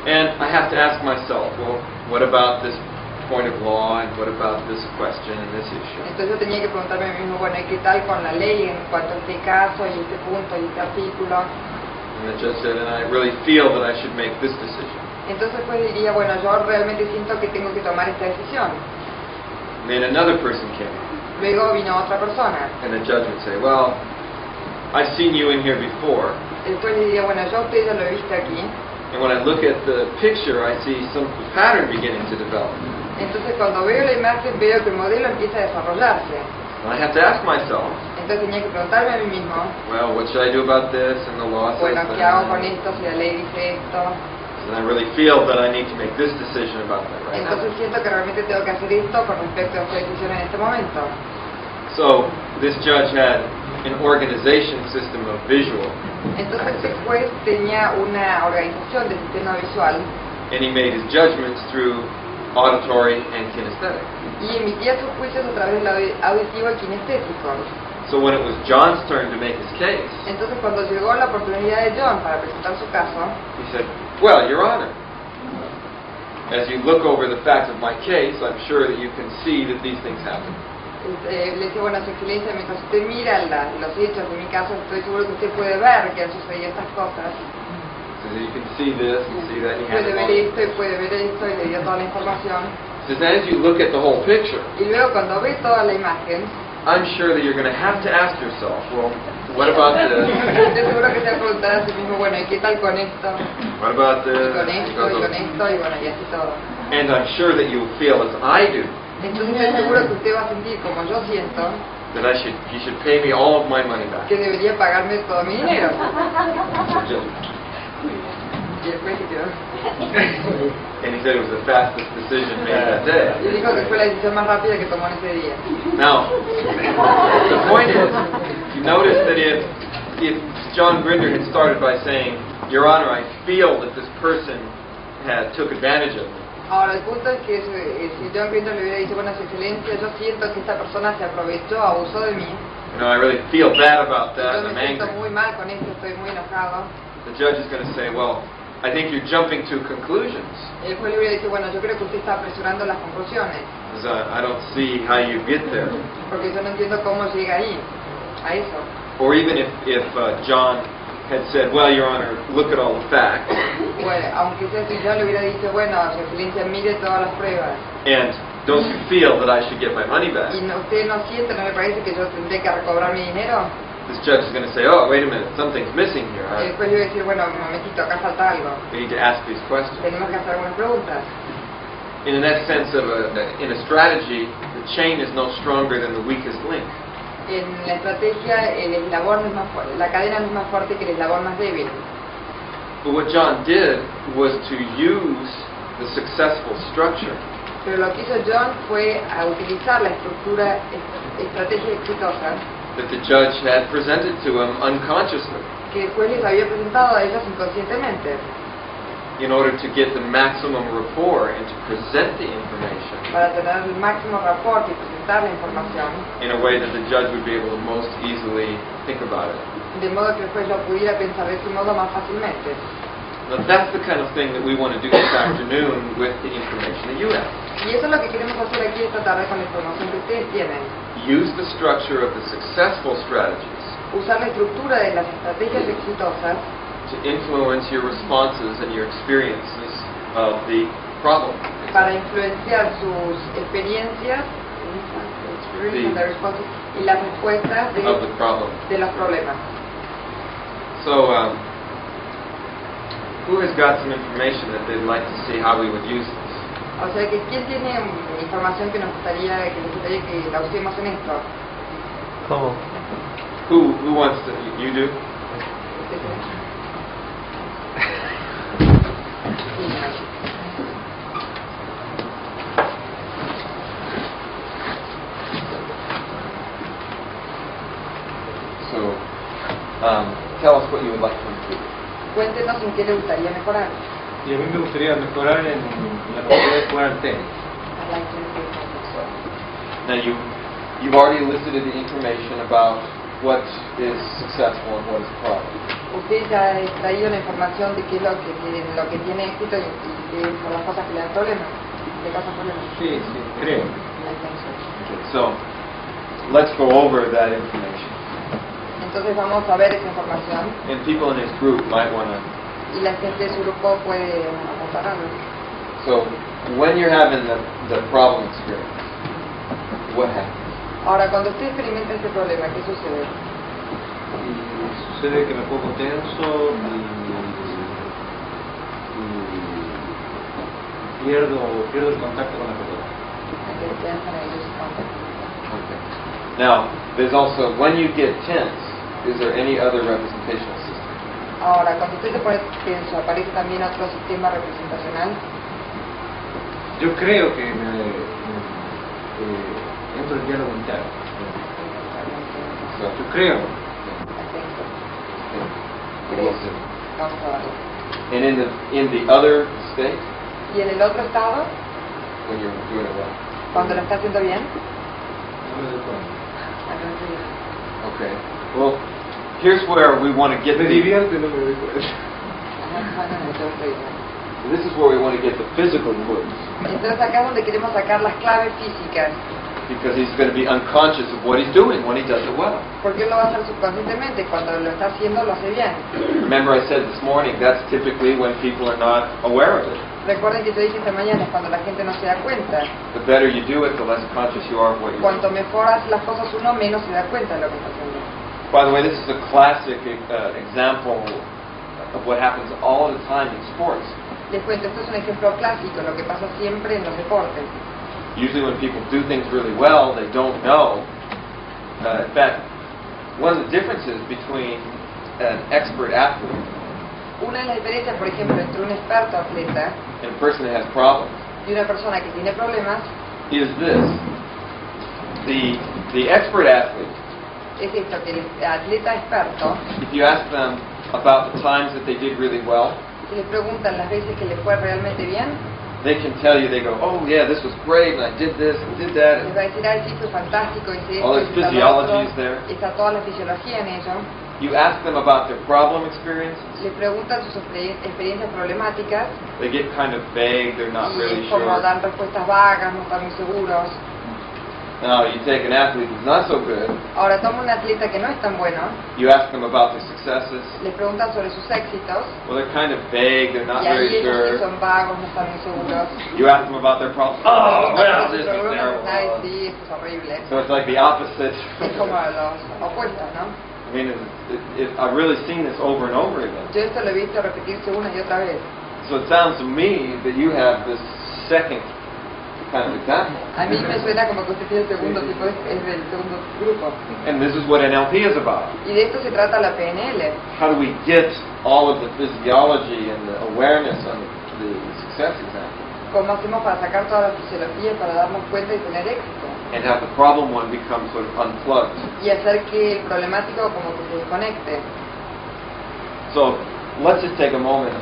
And I have to ask myself, well, what about this point of law and what about this question and this issue? entonces yo tenía que preguntarme a mí mismo, bueno, ¿y qué tal con la ley en cuanto a este caso y este punto y este artículo? And the judge said, and I really feel that I should make this decision. Entonces pues diría, bueno, yo realmente siento que tengo que tomar esta decisión. And then another person came. Luego vino otra persona. And the judge would say, well, I've seen you in here before, El juez le diría, bueno, yo a usted ya lo he visto aquí. and when I look at the picture, I see some pattern beginning to develop. Entonces cuando veo la imagen veo que el modelo empieza a desarrollarse. And I have to ask myself, Entonces tenía que preguntarme a mí mismo, well, what should I do about this? And the law says bueno, ¿qué hago con that. esto si la ley dice esto? And I really feel that I need to make this decision about that right now. Entonces siento que realmente tengo que hacer esto con respecto a esta decisión en este momento. So this judge had an organization system of visual, Entonces el juez tenía una organización de sistema visual and he made his judgments through auditory and kinesthetic. y emitía sus juicios a través del auditivo y kinestésico. So when it was John's turn to make his case, Entonces cuando llegó la oportunidad de John para presentar su caso, he said, well, Your Honor, as you look over the facts of my case, I'm sure that you can see that these things happen. le decía, bueno, su excelencia, mientras usted mira los hechos de mi caso, estoy seguro que usted puede ver que han sucedido estas cosas. So you can see this, you can see that, and he Puede handed ver all esto y puede ver esto y le dio toda la información. He says, as you look at the whole picture, Y luego cuando ve toda la imagen, I'm sure that you're going to have to ask yourself, well, what about this? estoy seguro que se va a preguntar a sí mismo, bueno, ¿y qué tal con esto? What about Y this? con esto, y con esto, y bueno, y así todo. And I'm sure that you'll feel as I do, Entonces estoy seguro que usted va a sentir como yo siento, that you should pay me all of my money back. que debería pagarme todo mi dinero. So just- Y después se quedó. And he said it was the fastest decision made that day. Y dijo que fue la decisión más rápida que tomó en ese día. Now, the point is, you notice that if John Grinder had started by saying, Your Honor, I feel that this person took advantage of me, Ahora, el punto es que si John Grinder le hubiera dicho, bueno, su excelencia, yo siento que esta persona se aprovechó, abusó de mí. I really feel bad about that, Yo and me I'm siento angry. muy mal con esto, estoy muy enojado. The judge is going to say, well, I think you're jumping to conclusions. El juez le hubiera dicho, bueno, yo creo que usted está apresurando las conclusiones, 'Cause, I don't see how you get there. porque yo no entiendo cómo llega ahí, a eso. Or even if John had said, well, Your Honor, look at all the facts, Bueno, aunque sea si yo le hubiera dicho, bueno, su excelencia, mire todas las pruebas, and don't you feel that I should get my money back? y usted no siente, no le parece que yo tendré que recobrar mi dinero, This judge is going to say, oh, wait a minute, something's missing here. el juez le va a decir, bueno, un momentito, acá falta algo, We need to ask these questions. tenemos que hacer algunas preguntas. In that sense of in a strategy, the chain is no stronger than the weakest link. En la estrategia, el eslabón es más fuerte, la cadena no es más fuerte que el eslabón más débil. But what John did was to use the successful structure Pero lo que hizo John fue a utilizar la estructura estrategia exitosa that the judge had presented to him unconsciously que el juez les había presentado a ellos inconscientemente in order to get the maximum rapport and to present the information para tener el máximo rapport y presentar la información in a way that the judge would be able to most easily think about it. de modo que el juez lo pudiera pensar de ese modo más fácilmente. Now that's the kind of thing that we want to do this afternoon with the information that you have. Y eso es lo que queremos hacer aquí esta tarde con la información que ustedes tienen. Use the structure of the successful strategies Usar la estructura de las estrategias exitosas to influence your responses and your experiences of the problem. para influenciar sus experiencias y las respuestas Of the problem. de los problemas. So, who has got some information that they'd like to see how we would use this? O sea que ¿quién tiene información que nos gustaría que la usemos en esto? ¿Cómo? Who wants to? You do? So, tell us what you would like to improve. Cuéntenos en qué le gustaría mejorar. Y a mí me gustaría mejorar en la capacidad de jugar al tenis. Now you've already elicited the information about what is successful and what is a problem. Usted ya ha extraído la información de qué es lo que tiene éxito y qué son las cosas que le dan problemas. ¿Qué causan problemas? Sí, creo. Okay, so let's go over that information. Entonces vamos a ver esa información And people in this group might want to. y la gente de su grupo puede apuntar algo. So when you're having the problem experience, what happens? Ahora, cuando usted experimenta este problema, ¿qué sucede? Y sucede que me pongo tenso y pierdo el contacto con la pelota. Okay. Now, there's also, when you get tense, is there any other representational system? Ahora, cuando usted se pone tenso, ¿aparece también otro sistema representacional? Yo creo que entro en diálogo interno. So, Yo creo. ¿Crees? Vamos a verlo. and in the other state, ¿Y en el otro estado, when you're doing it well? cuando lo está haciendo bien? No me doy cuenta. Okay. Well, here's where we want to get Me the, divierte, no me doy cuenta. this is where we want to get the physical clues, Entonces acá es donde queremos sacar las claves físicas, because he's going to be unconscious of what he's doing when he does it well. porque él lo va a hacer subconscientemente, cuando lo está haciendo lo hace bien. Remember I said this morning, that's typically when people are not aware of it. Recuerden que yo dije esta mañana, es cuando la gente no se da cuenta. The better you do it, the less conscious you are of what you're Cuanto doing. mejor hace las cosas uno, menos se da cuenta de lo que está haciendo. By the way, this is a classic example of what happens all the time in sports. Les cuento, esto es un ejemplo clásico, lo que pasa siempre en los deportes. Usually when people do things really well, they don't know. In fact, one of the differences between an expert athlete Una de las diferencias, por ejemplo, entre un experto atleta and a person that has problems y una persona que tiene problemas is this. The expert athlete, es esto, que el atleta experto, if you ask them about the times that they did really well, si le preguntan las veces que le fue realmente bien, they can tell you, they go, oh yeah, this was great, and I did this, and did that, les and va a decir, ay, sí, fue fantástico, hice all esto, this hice lo otro, physiology is there. está toda la fisiología en ello. You ask them about their problem experiences, Le preguntan sus experiencias problemáticas they get kind of vague, they're not y really es como sure. dan respuestas vagas, no están muy seguros. Now, you take an athlete who's not so good, Ahora toma un atleta que no es tan bueno, you ask them about their successes, le preguntan sobre sus éxitos well, they're kind of vague, they're not y ahí very ellos sí sure. son vagos, no están muy seguros. You ask them about their problems, oh, well, this is Ay, terrible. sí, esto es horrible. So it's like the opposite. Es como los opuestos, ¿no? I mean, I've really seen this over and over again. Yo esto lo he visto repetirse una y otra vez. So it sounds to me that you have this second kind of example. A mí me suena como que usted tiene el segundo tipo, es del segundo grupo. And this is what NLP is about. Y de esto se trata la PNL. How do we get all of the physiology and the awareness on the success example, ¿Cómo hacemos para sacar toda la fisiología para darnos cuenta y tener éxito? and have the problem one become sort of unplugged? Y hacer que el problemático como que se desconecte. So let's just take a moment,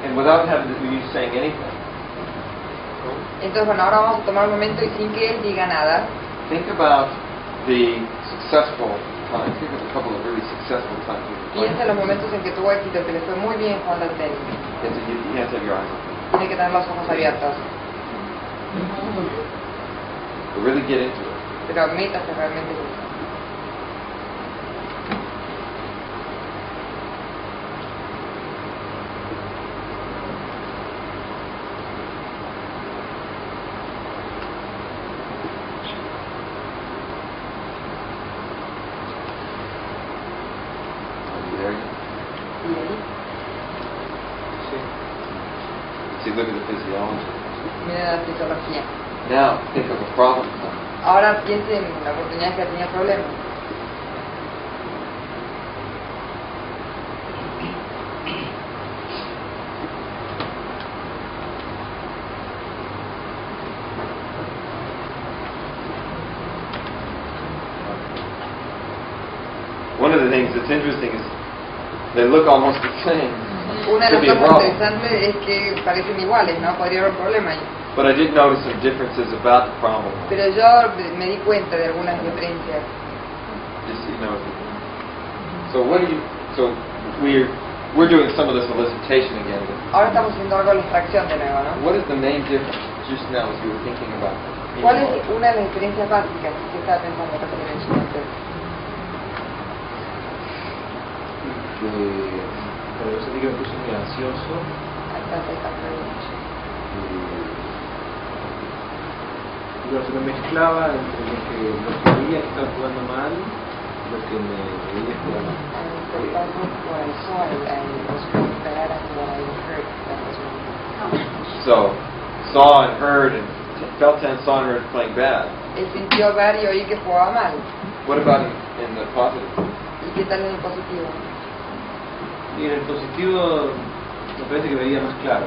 and without having you saying anything, Entonces, bueno, ahora vamos a tomar un momento y sin que él diga nada, think about the successful times. Think of a couple of really successful times. piensa en los momentos en que tuvo éxito, que le fue muy bien jugando al tenis. You have to have your eyes open. Tiene que tener los ojos abiertos, But really get into it. pero métase realmente en eso. Are you there yet? Y ahí, See, look at the physiology. mira la fisiología. Now, think of a problem time. Ahora piense en la oportunidad que tenía problemas. One of the things that's interesting is they look almost the same. Una de Could be las a cosas problem. interesantes es que parecen iguales, ¿no? Podría haber un problema ahí. But I did notice some differences about the problem. Pero yo me di cuenta de algunas diferencias. Just, you know. So what do you? So we're doing some of this elicitation again. Ahora estamos haciendo algo de la extracción de nuevo, ¿no? What is the main difference just now as you were thinking about it? ¿Cuál es una de las diferencias básicas que estaba pensando recién en su mente? Pero yo sentí que me puse muy ansioso Acá está esta pregunta. y se me mezclaba entre lo que veía que estaba jugando mal y lo que me veía jugar mal. So, saw and heard and felt and saw and heard playing bad. Él sintió ver y oír que jugaba mal. What about in the positive? ¿Y qué tal en el positivo? Y en el positivo me parece que veía más claro.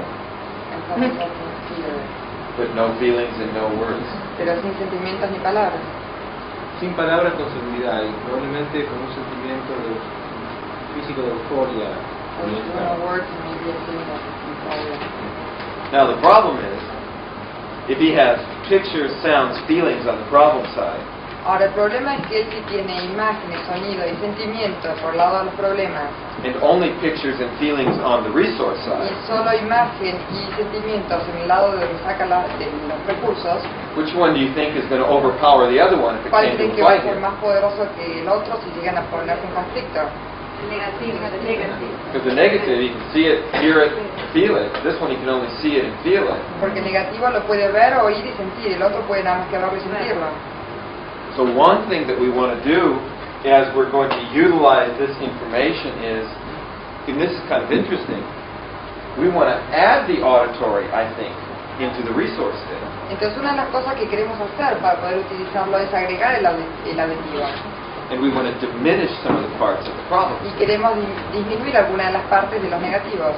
But no feelings and no words. Pero sin sentimientos ni palabras. Sin palabras, con seguridad y probablemente con un sentimiento físico de euforia. Now the problem is, if he has pictures, sounds, feelings on the problem side, Ahora, el problema es que él sí tiene imágenes, sonido y sentimientos por el lado de los problemas, and only pictures and feelings on the resource y side, solo imagen y sentimientos en el lado de donde saca de los recursos, which one do you think is going to overpower the other one if it ¿cuál came cree to que a va a fight ser here? más poderoso que el otro si llegan a ponerse en conflicto? Negativo. Because the negative, you can see it, hear it, feel it. This one, you can only see it and feel it. Porque el negativo lo puede ver, oír y sentir, el otro puede nada más que verlo y sentirlo. So one thing that we want to do as we're going to utilize this information is, and this is kind of interesting, we want to add the auditory, I think, into the resource state. Entonces una de las cosas que queremos hacer para poder utilizarlo es agregar el auditivo. And we want to diminish some of the parts of the problem. Y queremos disminuir algunas de las partes de los negativos.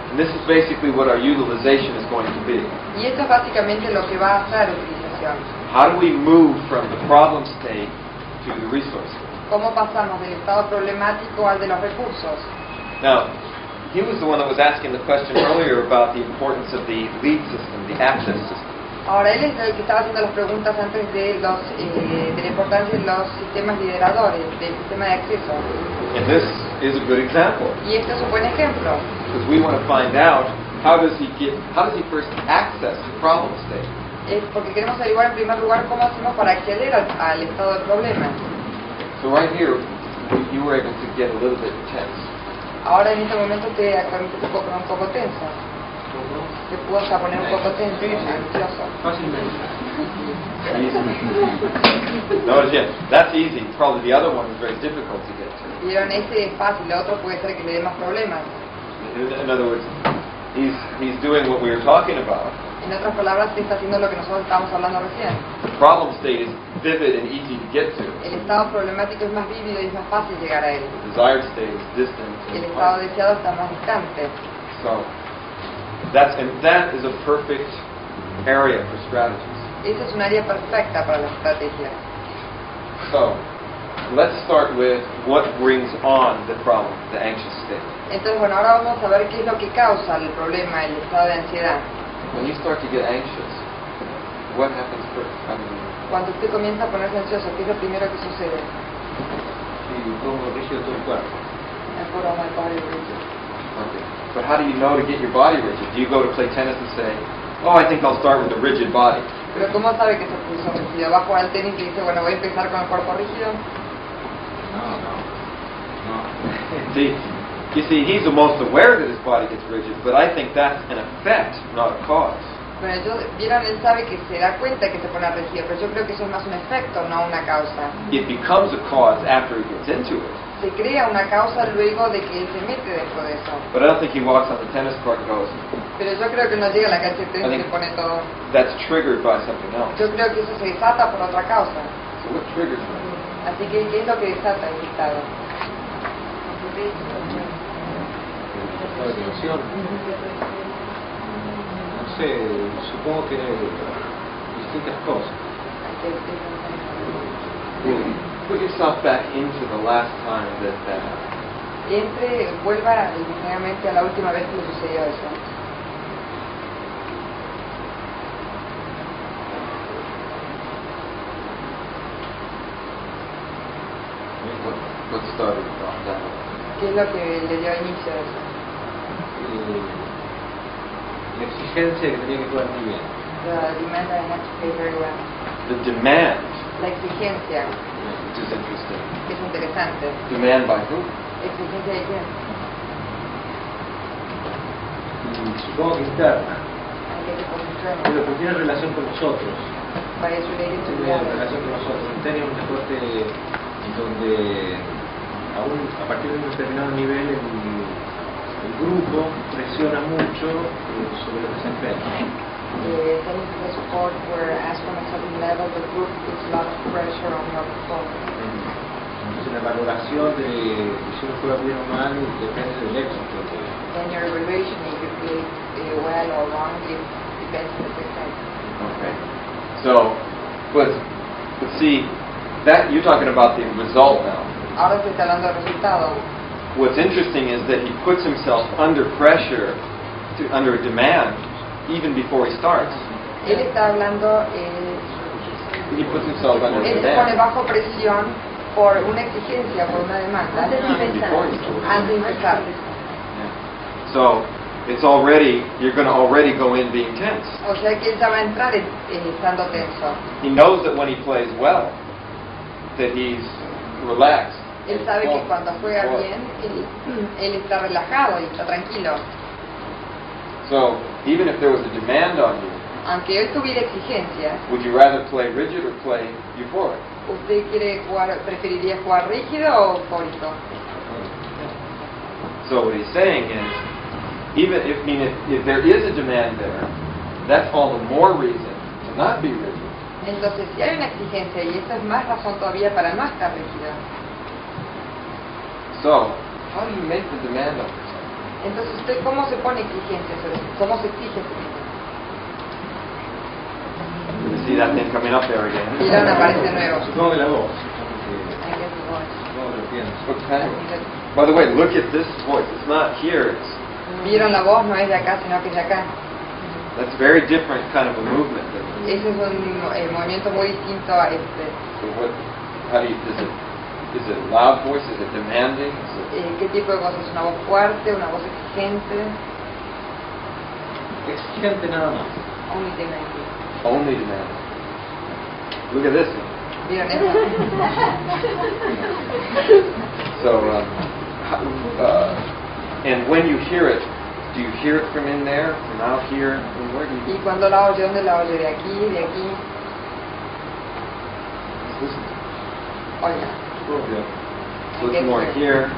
And this is basically what our utilization is going to be. Y esto es básicamente lo que va a hacer utilización. How do we move from the problem state to the resource state? ¿Cómo pasamos del estado problemático al de los recursos? Now, he was the one that was asking the question earlier about the importance of the lead system, the access system. Ahora, él es el que estaba haciendo las preguntas antes de la importancia de los sistemas lideradores, del sistema de acceso. And this is a good example, Y esto es un buen ejemplo, because we want to find out how does he first access the problem state. es porque queremos averiguar en primer lugar cómo hacemos para acceder al estado del problema. So right here, you were able to get a little bit tense. Ahora en este momento actualmente se puede poner un poco tenso, se pudo hasta poner un poco tenso, ansioso. Fácilmente. Notice, yeah, that's easy. Probably the other one is very difficult to get to. Vieron, este es fácil, el otro puede ser que le dé más problemas. In other words, he's doing what we were talking about. En otras palabras, se está haciendo lo que nosotros estábamos hablando recién. The problem state is vivid and easy to get to. El estado problemático es más vívido y es más fácil llegar a él. The desired state is distant. El and estado far. deseado está más distante. So that is a perfect area for strategies. Esa es un área perfecta para la estrategia. So let's start with what brings on the problem, the anxious state. Entonces, bueno, ahora vamos a ver qué es lo que causa el problema, el estado de ansiedad. When you start to get anxious, what happens first? I mean, Cuando usted comienza a ponerse ansioso, ¿qué es lo primero que sucede? Y pongo rígido todo el cuerpo. El foro my body rigid. okay. But how do you know to get your body rigid? Do you go to play tennis and say, oh, I think I'll start with a rigid body? Pero ¿cómo sabe que se puso rígido? Va a jugar al tenis y dice, bueno, voy a empezar con el cuerpo rígido. No. You see, he's the most aware that his body gets rigid, but I think that's an effect, not a cause. Bueno, vieron, él sabe que se da cuenta que se pone rígido, pero yo creo que eso es más un efecto, no una causa. It becomes a cause after he gets into it. Se crea una causa luego de que él se mete dentro de eso. But I don't think he walks on the tennis court and goes, Pero yo creo que no llega a la cancha de tenis y se pone todo. that's triggered by something else. Yo creo que eso se desata por otra causa. So what triggers him? Así que, ¿qué es lo que desata el estado? La depresión. No sé, supongo que distintas cosas. Put yourself back into the last time that happened. Vuelva inmediatamente a la última vez que le sucedió eso. What started on that? ¿Qué es lo que le dio inicio a eso? La exigencia que tenía que jugar muy bien. The demand that I had to pay very well. The demand, La exigencia, which is interesting. que es interesante. Demand by who? ¿Exigencia de quién? Y supongo que interna. Hay que reconocerlo. Pero que tiene relación con los otros. but it's related to En reality. relación con nosotros. Teníamos un deporte donde aún a partir de un determinado nivel el grupo presiona mucho sobre los desempeños. Tennis is a sport where, as from a certain level, the group puts a lot of pressure on your performance. Entonces la valoración de si uno juega bien o mal depende del éxito. Then your evaluation, if you play well or wrong, it depends on the success. Okay. So, but see, that you're talking about the result now. Ahora se está hablando del resultado. What's interesting is that he puts himself under pressure, under a demand, even before he starts. Él está hablando, He puts himself under él se pone demand bajo presión por una exigencia, por una demanda, before he starts. antes de empezar. So it's already, you're going to already go in being tense. O sea que él ya va a entrar estando tenso. He knows that when he plays well, that he's relaxed. Él sabe que cuando juega bien, él está relajado y está tranquilo. So even if there was a demand on you, Aunque él tuviera exigencias, would you rather play rigid or play euphoric? ¿usted preferiría jugar rígido o eufórico? So what he's saying is, even if there is a demand there, that's all the more reason to not be rigid. Entonces, si hay una exigencia, y esta es más razón todavía para no estar rígido. So, how do you make the demand on yourself? Entonces, ¿usted cómo se pone exigencias? ¿Cómo se exige a sí mismo? You see that thing coming up there again? Y ahora aparece de nuevo. Supongo que la voz. I guess it was. Supongo que lo pienso. Okay. By the way, look at this voice. It's not here. Vieron, la voz no es de acá, sino que es de acá. That's very different kind of a movement. Ese es un movimiento muy distinto a este. So what? How do you? Is it a loud voice? Is it demanding? ¿Qué tipo de voz es? ¿Una voz fuerte? ¿Una voz exigente? Exigente nada más. Only demanding. Only demanding. Look at this one. ¿Vieron eso? So, and when you hear it, do you hear it from in there, from out here? And where do Y you cuando la oye, ¿dónde la oye? ¿De aquí? ¿De aquí? listen? Oiga, So it's more here.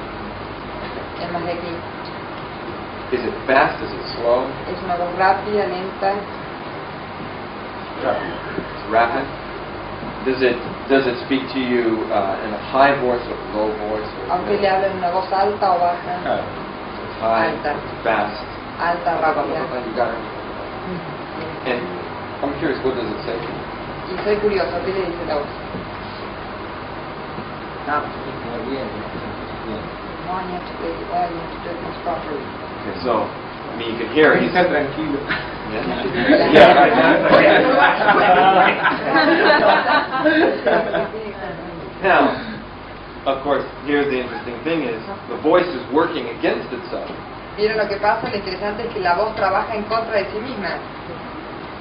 es más de aquí. Is it fast? Is it slow? Es una voz rápida, lenta. It's rapid. Does it speak to you in a high voice or a low voice? Aunque le hablen en una voz alta o baja. High, Alta. fast. Alta, rápida. You got it. And I'm curious, what does it say? Y soy curioso, ¿qué le dice la voz? Muy bien. No, you have to play it well, you have to do it most properly. Okay, so, I mean, you can hear it. Está tranquilo. Now, of course, here's the interesting thing is, the voice is working against itself. ¿Vieron lo que pasa? Lo interesante es que la voz trabaja en contra de sí misma.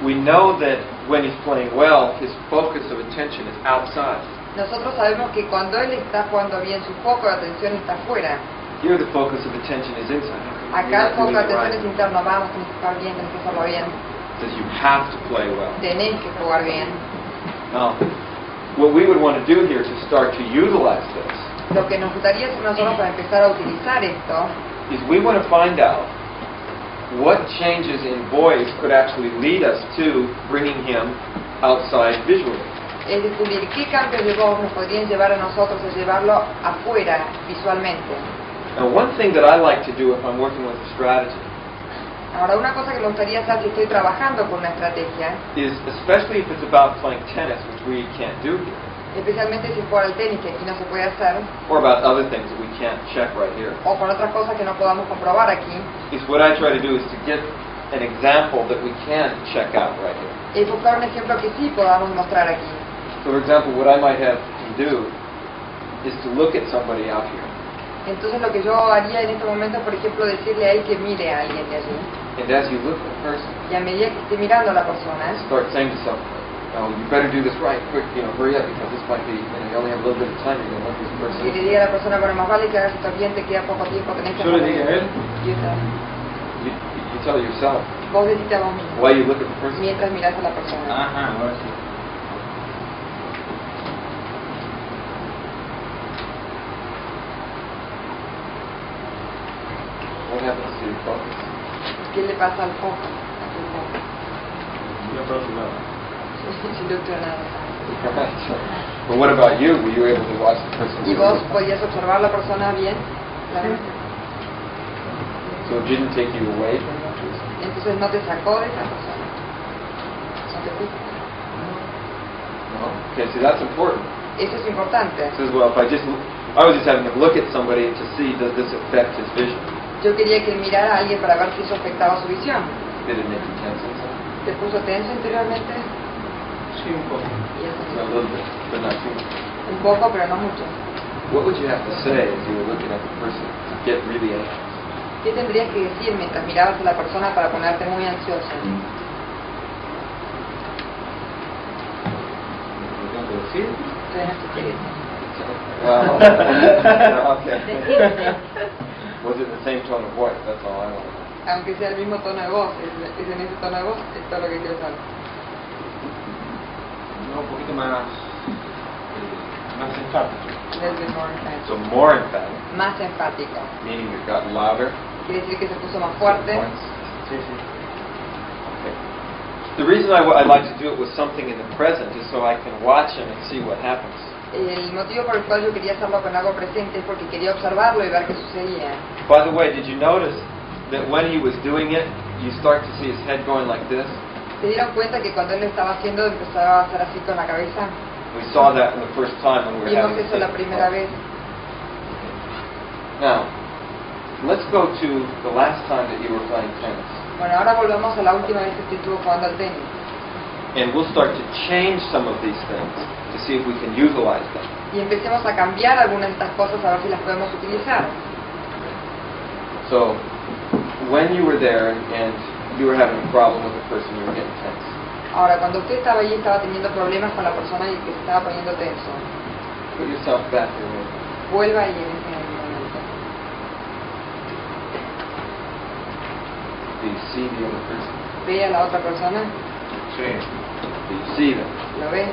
We know that when he's playing well, his focus of attention is outside. Nosotros sabemos que cuando él está jugando bien, su foco de atención está afuera. Here the focus of attention is inside. Acá el foco de You're not doing it atención es right. interno, vamos, tenés que jugar bien, tenés que hacerlo bien, Says you have to play well. tenés que jugar bien. Now, what we would want to do here to start to utilize this Lo que nos gustaría hacer nosotros para empezar a utilizar esto is we want to find out what changes in voice could actually lead us to bringing him outside visually. es descubrir qué cambios de voz nos podrían llevar a nosotros a llevarlo afuera visualmente. Now, one thing that I like to do if I'm working with a strategy Ahora, una cosa que me gustaría hacer si estoy trabajando con una estrategia, is, especially if it's about playing tennis, which we can't do here, especialmente si jugar al tenis, que aquí no se puede hacer, or about other things that we can't check right here, o con otras cosas que no podamos comprobar aquí, is what I try to do is to get an example that we can check out right here. es buscar un ejemplo que sí podamos mostrar aquí. So, for example, what I might have him do is to look at somebody out here. Entonces lo que yo haría en este momento es, por ejemplo, decirle a él que mire a alguien de allí. And as you look at the person, Y a medida que esté mirando a la persona, start saying to yourself, oh, you better do this right, quick, hurry up, because this might be, you only have a little bit of time, you're going to look at this y person. le diga a la persona, bueno, más vale que hagas esto bien, te queda poco tiempo, tenés que Yo le hacerlo digo a bien. él. Y eso, You tell yourself vos decís a vos mismo, why you look at the person. mientras mirás a la persona. Ajá, ahora sí. happens to your focus? ¿Qué le pasa al foco? Mira para otro lado. Si look to another side. But what about you? Were you able to watch the person? ¿Y vos podías observar a la persona bien? So it didn't take you away from that person? Entonces no te sacó de esa persona. No te fuiste. No. Okay, see, that's important. Eso es importante. It says, well, if I was just having to look at somebody to see, does this affect his vision? Yo quería que mirara a alguien para ver si eso afectaba su visión. Did it make you tense inside? ¿Te puso tenso interiormente? Sí, un poco. Y eso sí. A little bit, but not too much. Un poco, pero no mucho. What would you have to say if you were looking at the person to get really anxious? ¿Qué tendrías que decir mientras mirabas a la persona para ponerte muy ansioso? ¿Lo tengo que decir? Tienes que decir. Well, okay. Was it the same tone of voice? That's all I want to know. Aunque sea el mismo tono de voz, es en ese tono de voz, es todo lo que quiero saber. No, un poquito más enfático. Let's be more emphatic. So more emphatic, Más enfático. meaning it got louder. Quiere decir que se puso más fuerte. Sí, sí. Okay. The reason I like to do it with something in the present is so I can watch him and see what happens. El motivo por el cual yo quería hacerlo con algo presente es porque quería observarlo y ver qué sucedía. By the way, did you notice that when he was doing it, you start to see his head going like this? ¿Se dieron cuenta que cuando él lo estaba haciendo empezaba a hacer así con la cabeza? We saw that in the first time when we were Vimos having eso la primera vez. Now, let's go to the last time that you were playing tennis. Bueno, ahora volvamos a la última vez que estuvo jugando al tenis. And we'll start to change some of these things to see if we can utilize them. Y empecemos a cambiar algunas de estas cosas a ver si las podemos utilizar. So, when you were there and you were having a problem with the person, you were getting tense. Ahora, cuando usted estaba allí estaba teniendo problemas con la persona y que se estaba poniendo tenso. Put yourself back there. Vuelva ahí en ese momento. Do you see the other person? Ve a la otra persona, Sí. Do you see them? lo ve.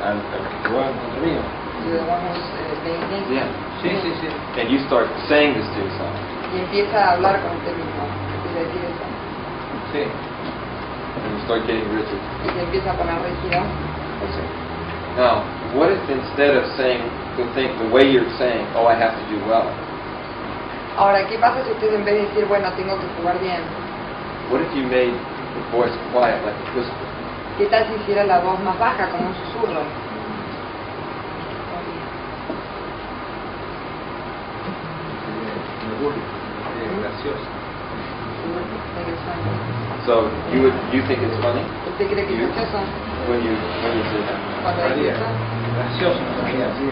Al que juega contra mí. Y the one who's paying attention. Yeah. Sí, sí, sí. And you start saying this to yourself. Y empieza a hablar con usted mismo. Empieza a decir eso. Sí. And you start getting rigid. Y se empieza a poner rígido. Eso. Now, what if instead of saying the way you're saying, oh, I have to do well, Ahora, ¿qué pasa si usted en vez de decir, bueno, tengo que jugar bien? what if you made the voice quiet, like a whisper? ¿Qué tal si hiciera la voz más baja, como un susurro? Me burlo. Es gracioso. So you think it's funny ¿Usted cree que es gracioso when you say that? cuando dice eso? Gracioso, no sería así.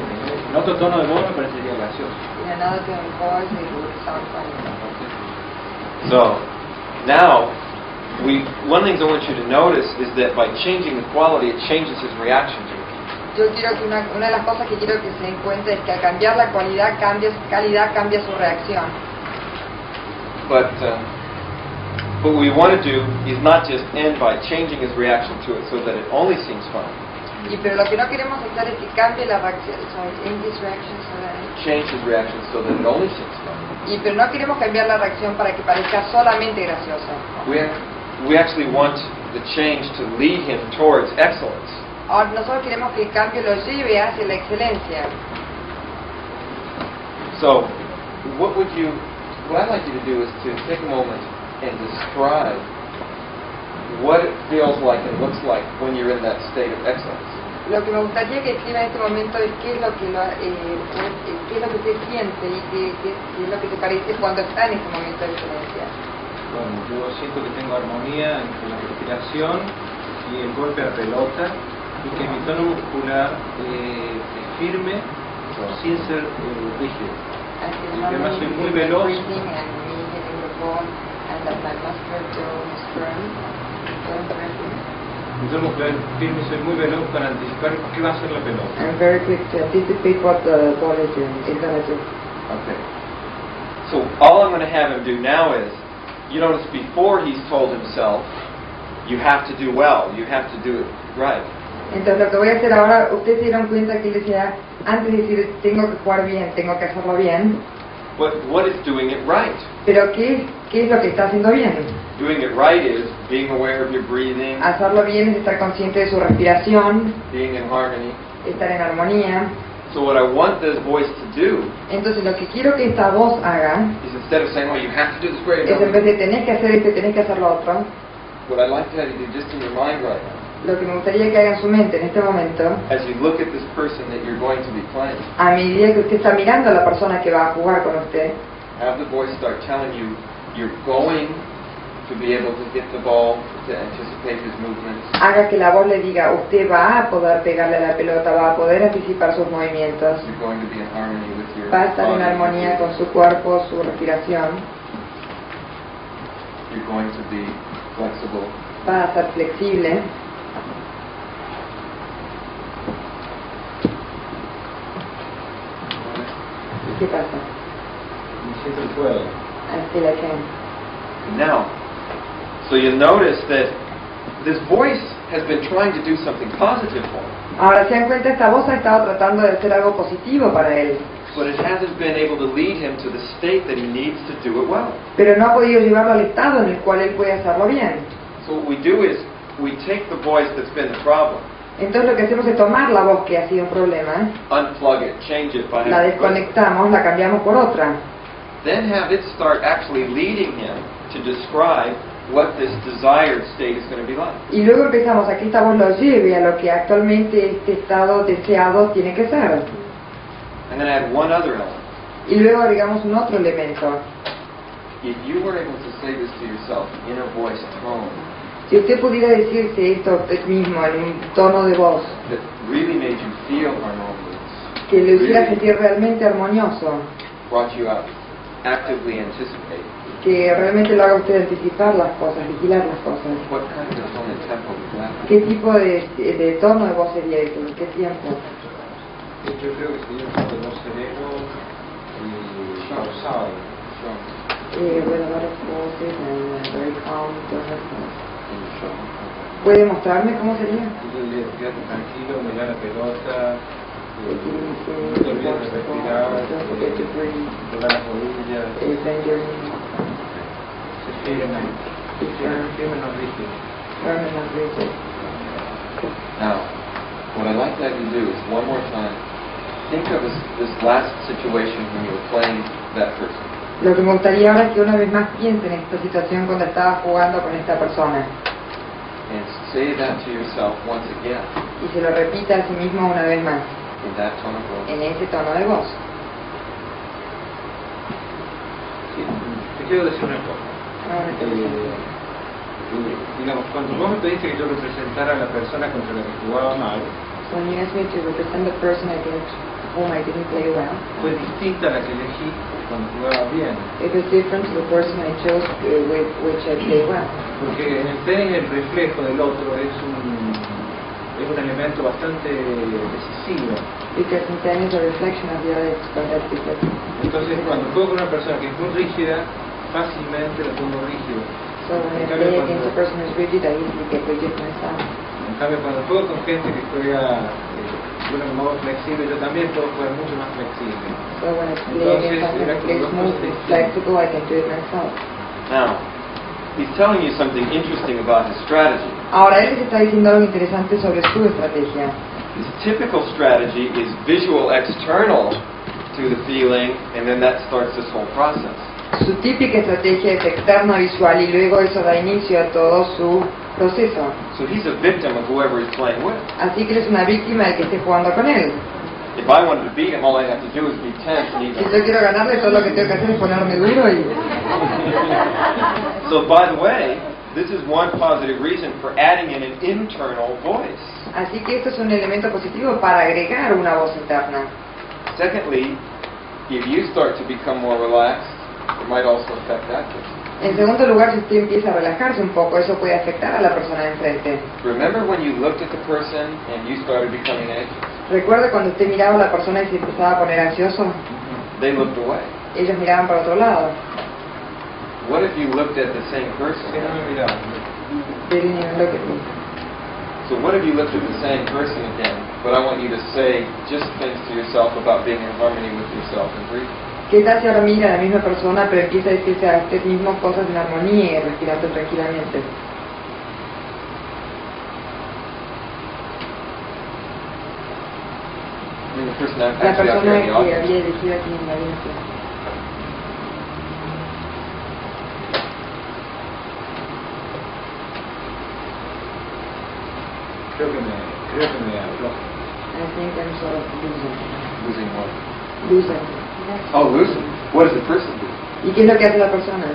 En otro tono de voz me parecería gracioso. Y another tone of voice, it would sound funny. So now one thing I want you to notice is that by changing the quality, it changes his reaction to it. Yo quiero que una de las cosas que quiero que se den cuenta es que al cambiar la calidad cambia su reacción. But what we want to do is not just end by changing his reaction to it so that it only seems funny. Pero lo que no queremos hacer es que cambie la reacción. Change his reaction so that Change his reaction so that it only seems funny. pero no queremos cambiar la reacción para que parezca solamente gracioso. We actually want the change to lead him towards excellence. Ahora nosotros queremos que el cambio lo lleve hacia la excelencia. So, what I'd like you to do is to take a moment and describe what it feels like and looks like when you're in that state of excellence. Lo que me gustaría que escriba en este momento es qué es lo que usted siente y qué es lo que te parece cuando está en ese momento de excelencia. Bueno, yo siento que tengo armonía entre la respiración y el golpe a pelota y que mi tono muscular es firme sin ser rígido. Y además soy muy veloz. Mi tono muscular es firme, soy muy veloz para anticipar qué va a hacer la pelota. I'm very quick to anticipate what the ball is gonna do. Okay. So all I'm going to have him do now is, you notice before he's told himself, you have to do well, you have to do it right. Entonces lo que voy a hacer ahora, ustedes se dieron cuenta que él decía, antes de decir tengo que jugar bien, tengo que hacerlo bien. But what is doing it right? Pero ¿qué es lo que está haciendo bien? Doing it right is being aware of your breathing, Hacerlo bien es estar consciente de su respiración, being in harmony. estar en armonía. So what I want this voice to do Entonces lo que quiero que esta voz haga is instead of saying, "Oh, you have to do this great," es, en vez de tenés que hacer esto y tenés que hacer lo otro, what I'd like to have you do just in your mind right now, lo que me gustaría que haga en su mente en este momento, as you look at this person that you're going to be playing, a medida que usted está mirando a la persona que va a jugar con usted, have the voice start telling you you're going to be able to hit the ball, to anticipate his movements. haga que la voz le diga, usted va a poder pegarle a la pelota, va a poder anticipar sus movimientos, You're going to be in harmony with your va a estar en body, armonía con su cuerpo, su respiración, You're going to be flexible. va a ser flexible. ¿Y qué pasa? Me siento el fuego. I feel like Now, so you notice that this voice has been trying to do something positive for him, Ahora se dan cuenta, esta voz ha estado tratando de hacer algo positivo para él, but it hasn't been able to lead him to the state that he needs to do it well. pero no ha podido llevarlo al estado en el cual él puede hacerlo bien. So what we do is we take the voice that's been the problem, Entonces lo que hacemos es tomar la voz que ha sido un problema, unplug it, change it by la desconectamos, la cambiamos por otra, then have it start actually leading him to describe what this desired state is going to be like. y luego empezamos a que esta voz lo lleve a lo que actualmente este estado deseado tiene que ser. And then add one other element. Y luego agregamos un otro elemento. If you were able to say this to yourself, inner voice tone, Si usted pudiera decirse esto a usted mismo en un tono de voz that really made you feel harmonious, que le hiciera really sentir realmente armonioso, brought you out, actively anticipate, que realmente lo haga usted anticipar las cosas, vigilar las cosas. what kind of tone and tempo would that be? ¿Qué tipo de tono de voz sería eso? ¿En qué tiempo? Yo creo que sería un poco más sereno y pausado. With a lot of voices and very calm tone of voice. In the show. ¿Puede mostrarme cómo sería? Entonces, quédate tranquilo, mira la pelota, no te olvides de respirar, doblar las rodillas, Bend your knees, se firmen los rígidos. firm and not rigid. Now, what I'd like to have you do is one more time, think of this last situation when you were playing that person. Lo que me gustaría ahora es que una vez más piense en esta situación cuando estaba jugando con esta persona And say that to yourself once again y se lo repita a sí mismo una vez más in that tone of voice. en ese tono de voz. Sí, te quiero decir una cosa. Digamos, cuando vos me pediste que yo representara a la persona contra la que jugaba mal, When you asked me to represent the person whom I didn't play well, fue distinta a la que elegí cuando jugaba bien. it was different to the person I chose with which I play well. Porque en el tenis el reflejo del otro es un elemento bastante decisivo. Because in tennis the reflection of the other is competitive. Entonces, cuando juego con una persona que es muy rígida, fácilmente la pongo rígido. So when I play against a person who's rigid, I easily get rigid myself. En cambio, cuando juego con gente que juega de un modo flexible, yo también puedo jugar mucho más flexible. So when I play against someone who plays smooth and flexible, I can do it myself. Now, he's telling you something interesting about his strategy. Ahora él les está diciendo algo interesante sobre su estrategia. His typical strategy is visual external to the feeling, and then that starts this whole process. Su típica estrategia es externa visual y luego eso da inicio a todo su proceso. So he's a victim of whoever he's playing with. Así que es una víctima del que esté jugando con él. If I wanted to beat him, all I have to do is be tense and he's Si yo quiero ganarle, todo lo que tengo que hacer es ponerme duro y... So by the way, this is one positive reason for adding in an internal voice. Así que esto es un elemento positivo para agregar una voz interna. Secondly, if you start to become more relaxed, it might also affect that person. En segundo lugar, si usted empieza a relajarse un poco, eso puede afectar a la persona de enfrente. Remember when you looked at the person and you started becoming anxious? ¿Recuerda cuando usted miraba a la persona y se empezaba a poner ansioso? They looked away. Ellos miraban para otro lado. What if you looked at the same Que person? no me miraban. They didn't even look at me. So what if you looked at the same person again, but I want you to say just things to yourself about being in harmony with yourself and breathing. ¿Qué tal si ahora mira a la misma persona pero empieza a decirse a usted mismo cosas en armonía y respirando tranquilamente? I mean, the person La actually out persona there in the que audience. había elegido aquí en la audiencia. Creo que me afloja. I think I'm sort of losing. Losing what? Losing. Oh, losing. What does the person do? ¿Y qué es lo que hace la persona?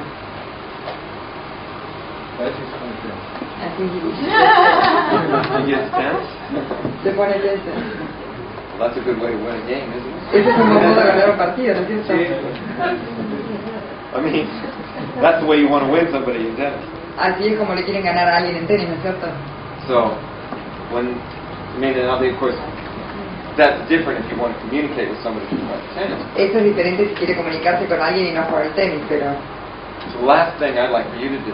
Parece que se conecta. I think He gets tense? se pone tenso. Well, that's a good way to win a game, isn't it? Ese es un modo de ganar un partido, ¿no es cierto? I mean, that's the way you want to win somebody in tennis. Así es como le quieren ganar a alguien en tenis, ¿no es cierto? So, when, I mean, and of course, that's different if you want to communicate with somebody who plays tennis. Eso es diferente si quiere comunicarse con alguien y no jugar al tenis, pero... So the last thing I'd like for you to do,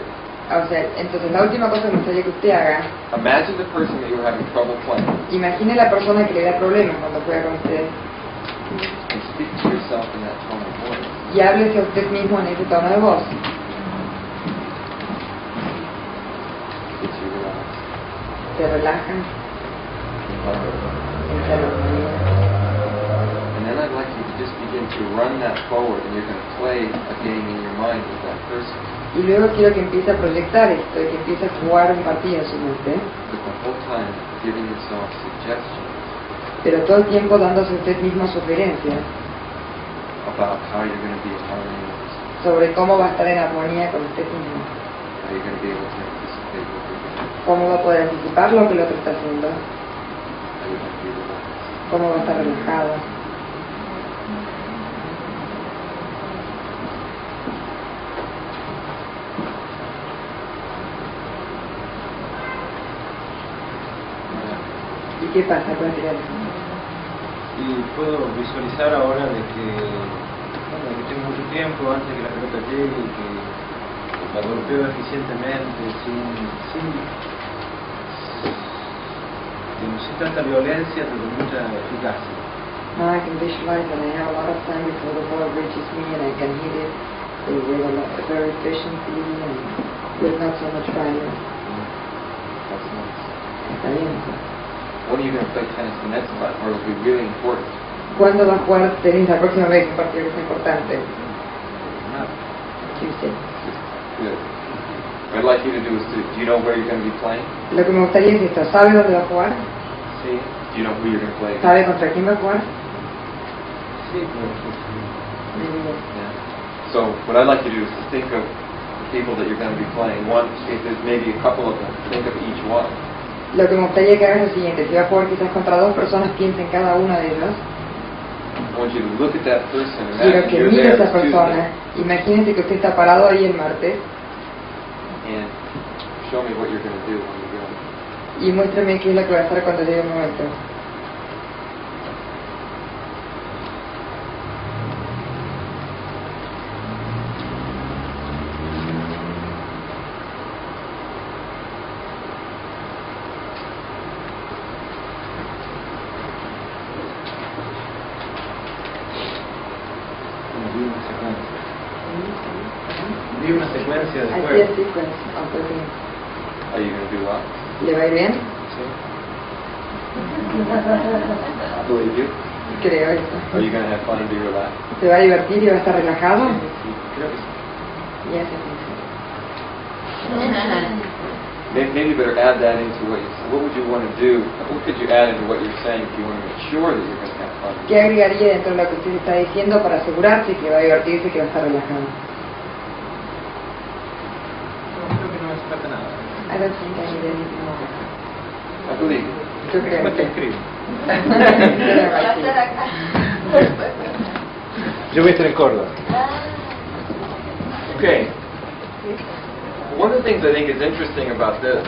O sea, entonces la última cosa que me gustaría que usted haga, imagine the person that you were having trouble playing imagine la persona que le da problemas cuando juega con usted and speak to yourself in that tone of voice. y háblese a usted mismo en ese tono de voz. Get you relaxed. Se relaja, entra en armonía. And then I'd like you to just begin to run that forward, and you're going to play a game in your mind with that person. Y luego quiero que empiece a proyectar esto y que empiece a jugar un partido en su mente, But the whole time giving yourself suggestions pero todo el tiempo dándose a usted mismo sugerencias about how you're going to be in harmony with this, sobre cómo va a estar en armonía con usted mismo, how you're going to be able to anticipate what you're doing, cómo va a poder anticipar lo que el otro está haciendo, how you're going to be relaxed. cómo va a estar relajado. ¿Y qué pasa con el Y puedo visualizar ahora de que, bueno, que tengo mucho tiempo antes de que la pelota llegue y que la golpeo eficientemente, sin tanta violencia, pero con mucha eficacia. Now I can visualize that I have a lot of time before the ball reaches me and I can hit it with a very efficiently and with not so much violence. That's nice. Está bien. When are you going to play tennis the next time, or it'll be really important? ¿Cuándo va a jugar tenis la próxima vez? Un partido que es importante. Nada. Tuesday. Good. What I'd like you to do is do you know where you're going to be playing? Lo que me gustaría es esto. ¿Sabe dónde va a jugar? See? Do you know who you're going to play? ¿Sabe contra quién va a jugar? Sí, Maybe yes. Yeah. So what I'd like you to do is to think of the people that you're going to be playing. One, if there's maybe a couple of them, think of each one. Lo que me gustaría que hagas es lo siguiente. Si va a jugar quizás contra dos personas, piensa en cada una de ellas. I want you to look at that person and Quiero imagine que you're mire a there esa persona. Tuesday, Imagínese que usted está parado ahí el martes and show me what you're going to do when you go. y muéstrame qué es lo que va a hacer cuando llegue el momento. Vi una secuencia de I see a juegos. sequence of the game. Are you going to do what? ¿Le va a ir bien? See? I believe you. Creo eso. Are you going to have fun and be relaxed? ¿Se va a divertir y va a estar relajado? Creo que sí. Yes, I think Maybe you better add that into what would you want to do? What could you add into what you're saying if you want to make sure that you're going to have fun? so. ¿Qué agregaría dentro de lo que usted está diciendo para asegurarse que va a divertirse y que va a estar relajado? No, creo que no me falta nada. I don't think I need anything more. I believe you. Yo creo Después te que... escribo. Yo voy a estar en Córdoba. Okay. One of the things I think is interesting about this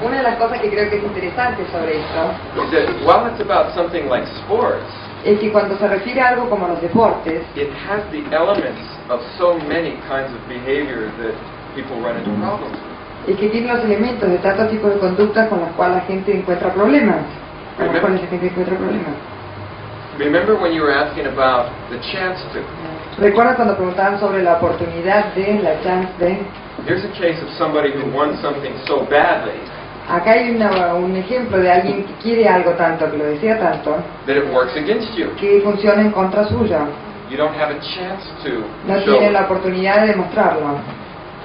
Una de las cosas que creo que es interesante sobre esto is that while it's about something like sports, es que cuando se refiere a algo como los deportes, it has the elements of so many kinds of behavior that people run into problems with. es que tiene los elementos de tantos tipos de conductas con los cuales la gente encuentra problemas. Con los cuales la gente encuentra problemas. Remember when you were asking about the chance to? Recuerda cuando preguntaban sobre la oportunidad de, la chance de. Here's a case of somebody who wants something so badly Acá hay un ejemplo de alguien que quiere algo tanto, que lo desea tanto, that it works against you. que funciona en contra suya. You don't have a chance to No show tiene it. la oportunidad de demostrarlo.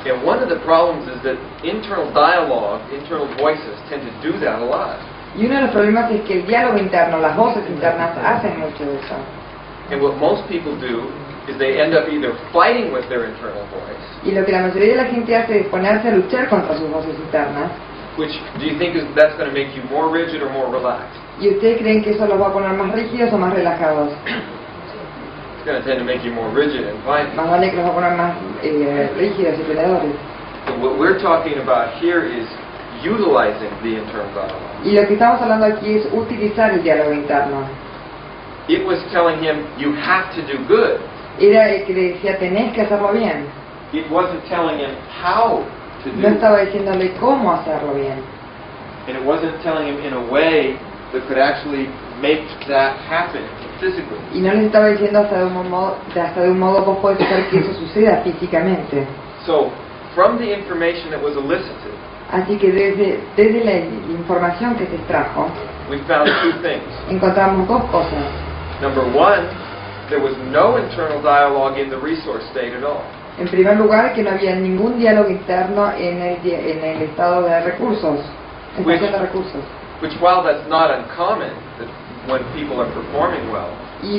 And one of the problems is that internal dialogue, internal voices tend to do that a lot. Y uno de los problemas es que el diálogo interno, las voces internas, hacen mucho de eso. And what most people do is they end up either fighting with their internal voice, Y lo que la mayoría de la gente hace es ponerse a luchar contra sus voces internas. which do you think that's going to make you more rigid or more relaxed? ¿Y ustedes creen que eso los va a poner más rígidos o más relajados? It's going to tend to make you more rigid and fighting. Más vale que los va a poner más rígidos y peleadores. So what we're talking about here is utilizing the internal dialogue. Y lo que estamos hablando aquí es utilizar el diálogo interno. It was telling him, you have to do good. Era el que le decía, tenés que hacerlo bien. It wasn't telling him how to do No it. estaba diciéndole cómo hacerlo bien. And it wasn't telling him in a way that could actually make that happen physically. Y no les estaba diciendo hasta de un modo vos podés hacer que eso suceda físicamente. So, from the information that was elicited, Así que desde la información que se extrajo, we found two things. encontramos dos cosas. Number one, there was no internal dialogue in the resource state at all. En primer lugar, que no había ningún diálogo interno en el estado de recursos, en estación de recursos. Which, while that's not uncommon, that when people are performing well, Y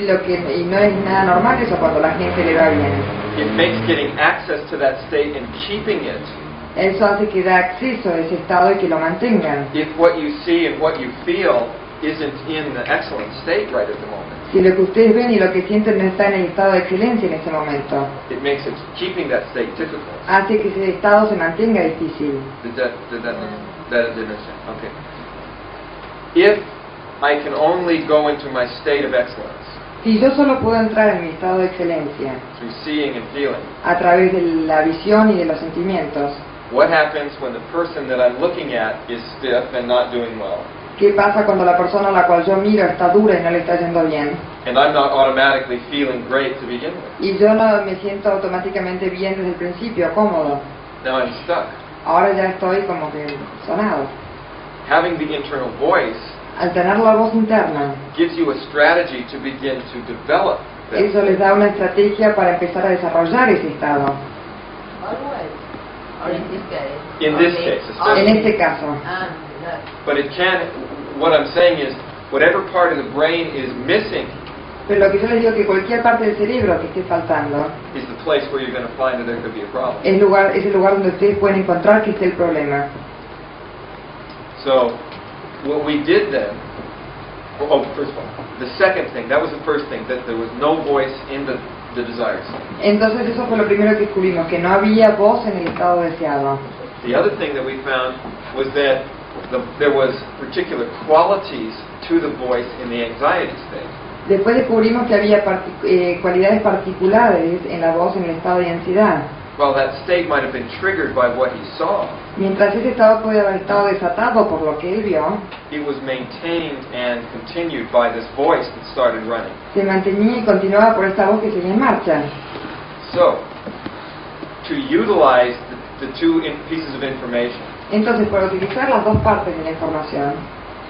no es nada normal eso cuando la gente le va bien. it makes getting access to that state and keeping it, Eso hace que da acceso a ese estado y que lo mantengan. if what you see and what you feel isn't in the excellent state right at the moment. Si lo que ustedes ven y lo que sienten no está en el estado de excelencia en ese momento, It makes it keeping that state difficult. hace que ese estado se mantenga difícil. That didn't understand. Okay. If I can only go into my state of excellence Si yo solo puedo entrar en mi estado de excelencia through seeing and feeling, a través de la visión y de los sentimientos, what happens when the person that I'm looking at is stiff and not doing well? ¿qué pasa cuando la persona a la cual yo miro está dura y no le está yendo bien? And I'm not automatically feeling great to begin with. Y yo no me siento automáticamente bien desde el principio, cómodo. Now I'm stuck. Ahora ya estoy como que sonado. Having the internal voice Al tener la voz interna, gives you a strategy to begin to develop that. eso les da una estrategia para empezar a desarrollar ese estado. Always. Or in this case. In this case, especially. En este caso. But it can, what I'm saying is, whatever part of the brain is missing Pero lo que yo les digo es que cualquier parte del cerebro que esté faltando is the place where you're going to find that there could be a problem. es el lugar donde ustedes pueden encontrar que esté el problema. So, what we did then, first of all, the second thing, that was the first thing, that there was no voice in the desire state. Entonces eso fue lo primero que descubrimos, que no había voz en el estado deseado. The other thing that we found was that there was particular qualities to the voice in the anxiety state. Después descubrimos que había cualidades particulares en la voz en el estado de ansiedad. While that state might have been triggered by what he saw, Mientras ese estado puede haber estado desatado por lo que él vio, it was maintained and continued by this voice that started running. se mantenía y continuaba por esta voz que seguía en marcha. So, to utilize the two pieces of information, Entonces, para utilizar las dos partes de la información,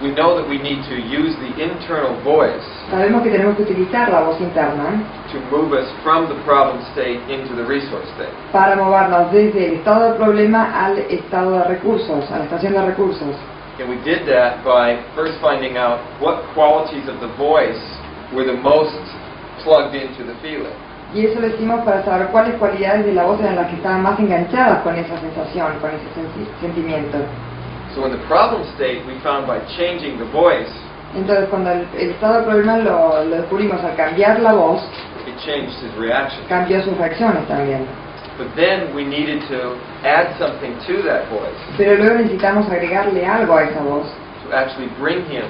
we know that we need to use the internal voice sabemos que tenemos que utilizar la voz interna to move us from the problem state into the resource state. para movernos desde el estado del problema al estado de recursos, a la estación de recursos. And we did that by first finding out what qualities of the voice were the most plugged into the feeling. Y eso lo hicimos para saber cuáles cualidades de la voz eran las que estaban más enganchadas con esa sensación, con ese sentimiento. So in the problem state, we found by changing the voice, Entonces, cuando el estado del problema lo descubrimos al cambiar la voz, it changed his reaction. cambió sus reacciones también. But then we needed to add something to that voice Pero luego necesitamos agregarle algo a esa voz to actually bring him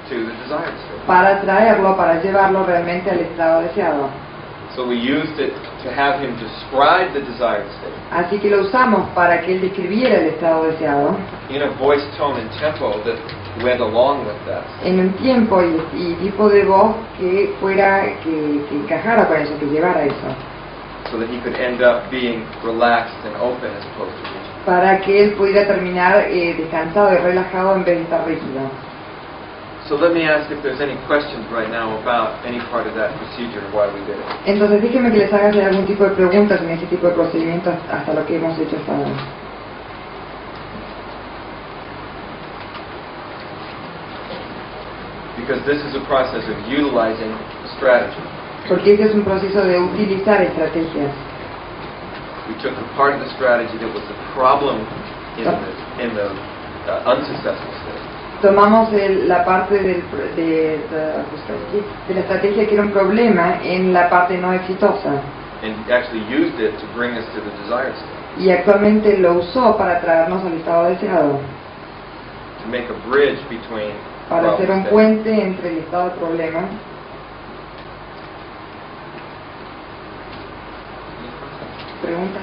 to the desired state. para traerlo, para llevarlo realmente al estado deseado. So we used it to have him describe the desired state Así que lo usamos para que él describiera el estado deseado in a voice, tone, and tempo that went along with that. en un tiempo y tipo de voz que fuera, que encajara con eso, que llevara eso, So that he could end up being relaxed and open as opposed to rigid. para que él pudiera terminar descansado y relajado en vez de estar rígido. So let me ask if there's any questions right now about any part of that procedure and why we did it. Entonces déjenme que les haga hacer algún tipo de preguntas en ese tipo de procedimientos hasta lo que hemos hecho hasta ahora. Because this is a process of utilizing strategy. Porque este es un proceso de utilizar estrategias. We took the part of the strategy that was the problem in the unsuccessful state. Tomamos la parte de la estrategia que era un problema en la parte no exitosa And actually used it to bring us to the desired state. y actualmente lo usó para traernos al estado deseado, To make a bridge between para hacer un problems puente entre el estado de problema. Pregunta.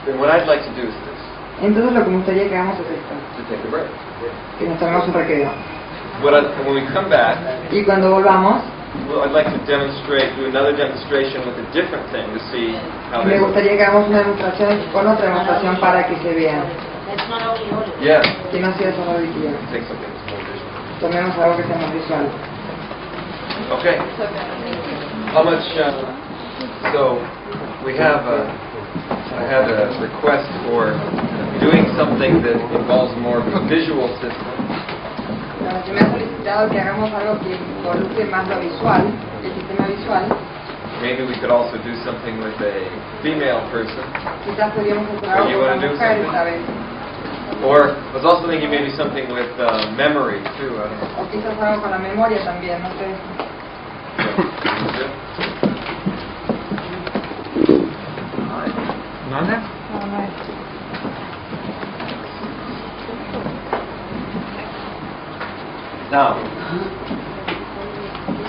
Then what I'd like to do is this, Entonces lo que me gustaría que hagamos es esto, to take a break. que nos tomemos un recreo. When we come back, Y cuando volvamos, I'd like to do another demonstration with a different thing to see how me they work. gustaría que hagamos una demostración con otra demostración para que se vea, Yeah. que no sea solo auditiva. Take something that's more visual. Tomemos algo que sea más visual. Okay. How much? So we have I had a request for doing something that involves more of a visual system. Se me ha solicitado que hagamos algo que involucre más lo visual, el sistema visual. Maybe we could also do something with a female person. Quizás podríamos hacer Or algo you con wanna una do mujer something? esta vez. Or I was also thinking maybe something with memory too. I don't know. O quizás algo con la memoria también, no sé. ¿No anda? Now,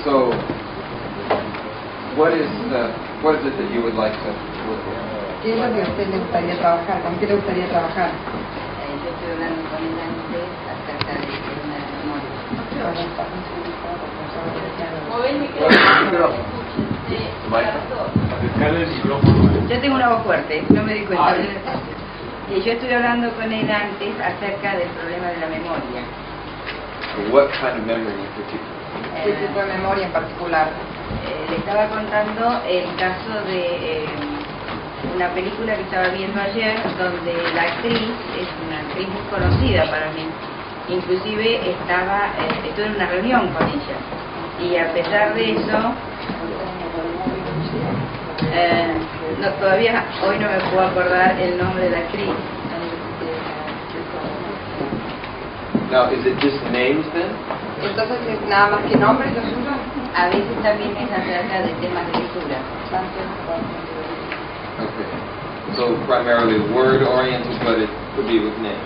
so what is it that you would like to work with? ¿Qué es lo que a usted le gustaría trabajar? ¿Con qué le gustaría trabajar? Yo estoy hablando con él antes acerca de una memoria. Mover el micrófono. Yo tengo una voz fuerte, no me di cuenta. Y yo estuve hablando con él antes acerca del problema de la memoria. What kind of memory in particular? ¿Qué tipo de memoria en particular? Le estaba contando el caso de una película que estaba viendo ayer, donde la actriz es una actriz muy conocida para mí. Inclusive estuve en una reunión con ella. Y a pesar de eso, todavía hoy no me puedo acordar el nombre de la actriz. Now, is it just names then? Entonces, ¿es nada más que nombres lo suyo? A veces también es acerca de temas de lectura. Okay. So primarily word-oriented, but it could be with names.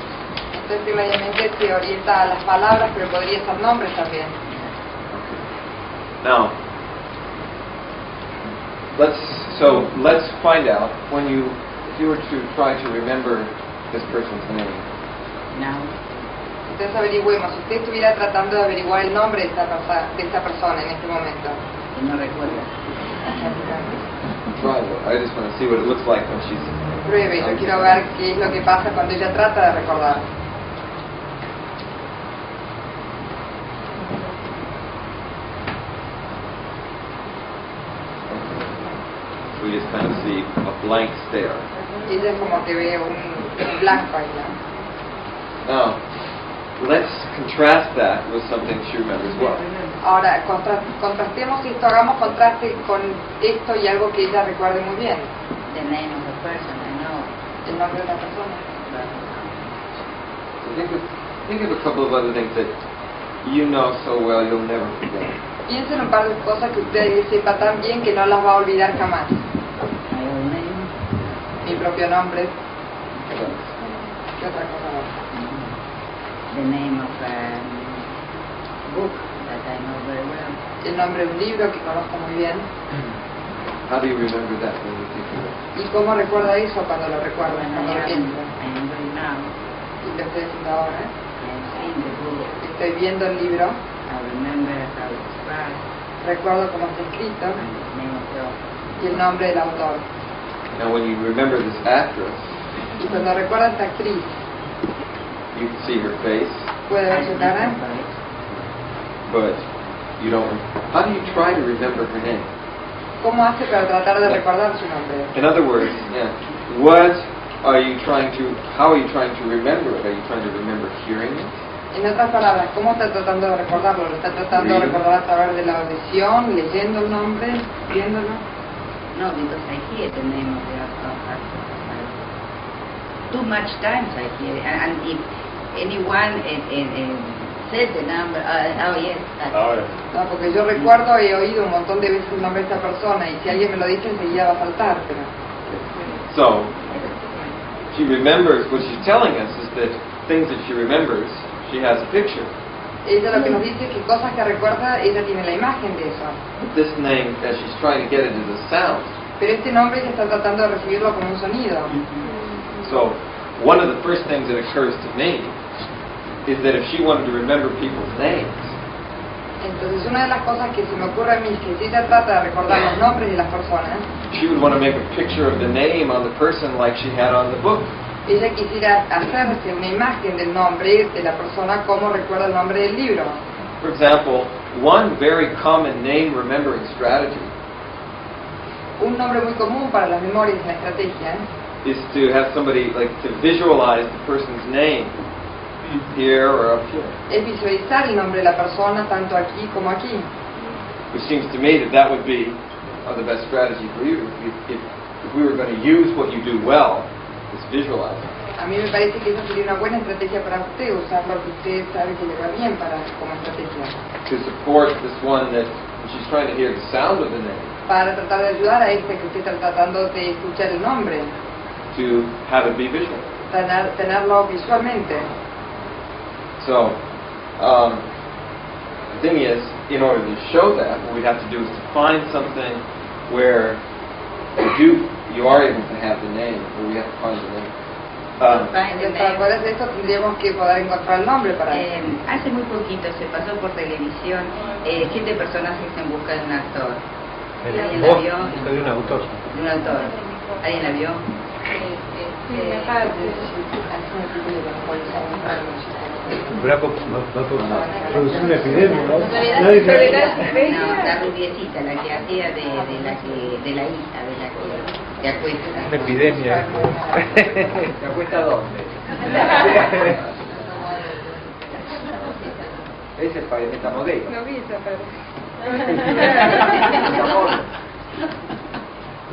Entonces, primariamente se orienta a las palabras, pero podría ser nombres también. Now, let's find out if you were to try to remember this person's name. No. Entonces averigüemos, si usted estuviera tratando de averiguar el nombre de esta persona en este momento. Y no recuerda. Try it. I just want to see what it looks like when she's. Pruebe, yo quiero ver qué es lo que pasa cuando ella trata de recordar. We just kind of see a blank stare. Ella es como que ve un blanco ahí, ¿no? Now, let's contrast that with something she remembers well. Ahora, contrastemos esto, hagamos contraste con esto y algo que ella recuerde muy bien. The name of the person, I know. El nombre de la persona. So think of a couple of other things that you know so well you'll never forget. Piensa en un par de cosas que usted sepa tan bien que no las va a olvidar jamás. My own name. Mi propio nombre. ¿Qué otra cosa más? The name of a book that I know very well. el nombre de un libro que conozco muy bien. How do you remember that when you think of it? ¿Y cómo recuerda eso cuando lo recuerda, cuando lo piensa? remember now. Y lo estoy haciendo ahora. I'm seeing the book. Estoy viendo el libro, I remember how it's written recuerdo cómo está escrito and the name of the author. y el nombre del autor. Now, when you remember this actress, Y cuando recuerda a esta actriz, you can see her face, puede ver su cara, but you don't. How do you try to remember her name? ¿cómo hace para tratar de recordar su nombre? In other words, what are you trying to? How are you trying to remember it? Are you trying to remember hearing it? En otras palabras, ¿cómo está tratando de recordarlo? ¿Lo está tratando de recordar a través de la audición, leyendo el nombre, viéndolo? No, because I hear the name of the author. Too much times I hear it. And if anyone said the number, oh yes, that's Ahora. No, porque yo recuerdo, he oído un montón de veces el nombre de esta persona y si alguien me lo dice enseguida va a saltar, pero... So, she remembers. What she's telling us is that things that she remembers, she has a picture. Ella lo que nos dice es que cosas que recuerda, ella tiene la imagen de eso. But this name, as she's trying to get it, is a sound. Pero este nombre ella está tratando de recibirlo como un sonido. So, one of the first things that occurs to me is that if she wanted to remember people's names, Entonces una de las cosas que se me ocurre a mí es que si ella trata de recordar los nombres de las personas, she would want to make a picture of the name on the person like she had on the book. ella quisiera hacerse una imagen del nombre de la persona como recuerda el nombre del libro. For example, one very common name remembering strategy Un nombre muy común para las memorias en la estrategia is to have somebody like to visualize the person's name here or up here. es visualizar el nombre de la persona tanto aquí como aquí. Which seems to me that would be the best strategy for you. If we were going to use what you do well, is visualize. A mí me parece que esa sería una buena estrategia para usted, usar lo que usted sabe que le va bien para como estrategia. To support this one that she's trying to hear the sound of the name, Para tratar de ayudar a este que usted está tratando de escuchar el nombre, to have it be visual. tenerlo visualmente. So, the thing is, in order to show that, what we have to do is to find something where you are able to have the name, where we have to find the name. Entonces, para poder hacer esto tendríamos que poder encontrar el nombre para eso. Hace muy poquito se pasó por televisión 7 personajes en busca de un actor. ¿Alguien la vio? De un autor. De un autor. ¿Alguien la vio? Va a producir una epidemia, ¿no? No, la rubiecita, la que hacía de la hija, de la que acuesta. Una epidemia. ¿Te acuesta dónde? Ese es para el metamodelo. No vi esa parte.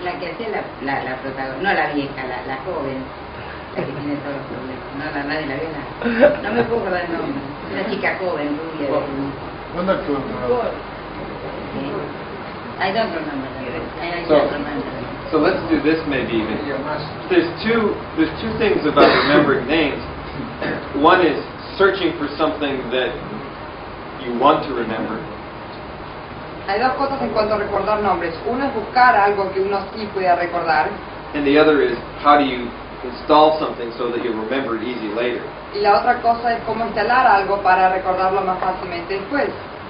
La que hacía la protagonista, no la vieja, la joven, la que tiene todos los problemas. No, nadie la vio. No me puedo acordar el nombre. Una chica joven, rubia. ¿Dónde actúa? I don't remember. I don't remember. So let's do this maybe even. There's two things about remembering names. One is searching for something that you want to remember. Hay dos cosas en cuanto a recordar nombres. Uno es buscar algo que uno sí pueda recordar. And the other is how do you install something so that you'll remember it easy later. Y la otra cosa es cómo instalar algo para recordarlo más fácilmente después.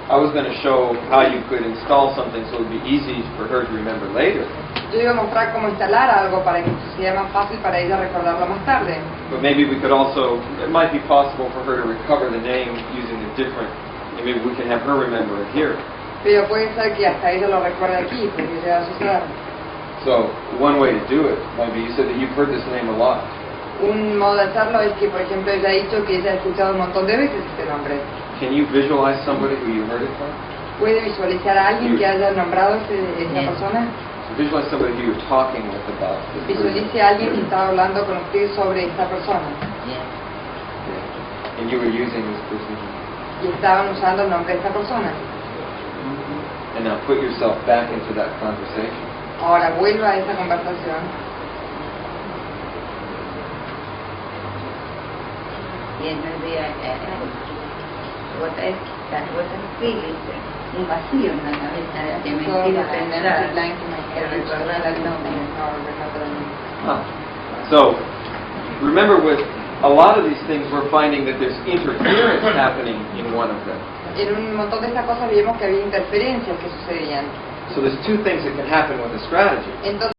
I was going to show how you could install something so it would be easy for her to remember later. Yo iba a mostrar cómo instalar algo para que sea más fácil para ella recordarlo más tarde. But maybe we could also, it might be possible for her to recover the name using a different, and maybe we can have her remember it here. Pero puede ser que hasta ella lo recuerde aquí, porque se va a suceder. So one way to do it might be, you said that you've heard this name a lot. Un modo de hacerlo es que, por ejemplo, ella ha dicho que ella ha escuchado un montón de veces este nombre. Can you visualize somebody who you heard it from? ¿Puede visualizar a alguien que haya nombrado esa persona? So visualize somebody who you're talking with about this person. Visualice a alguien que estaba hablando con usted sobre esta persona. And you were using this person. Y estaban usando el nombre de esta persona. And now put yourself back into that conversation. Ahora vuelva a esa conversación. Y entonces vos tenés que irse un vacío en la cabeza que me impide pensar, que recordar la So, remember with a lot of these things we're finding that there's interference happening in one of them. En un montón de estas cosas vimos que había interferencias que sucedían. So there's two things that can happen with a strategy. Entonces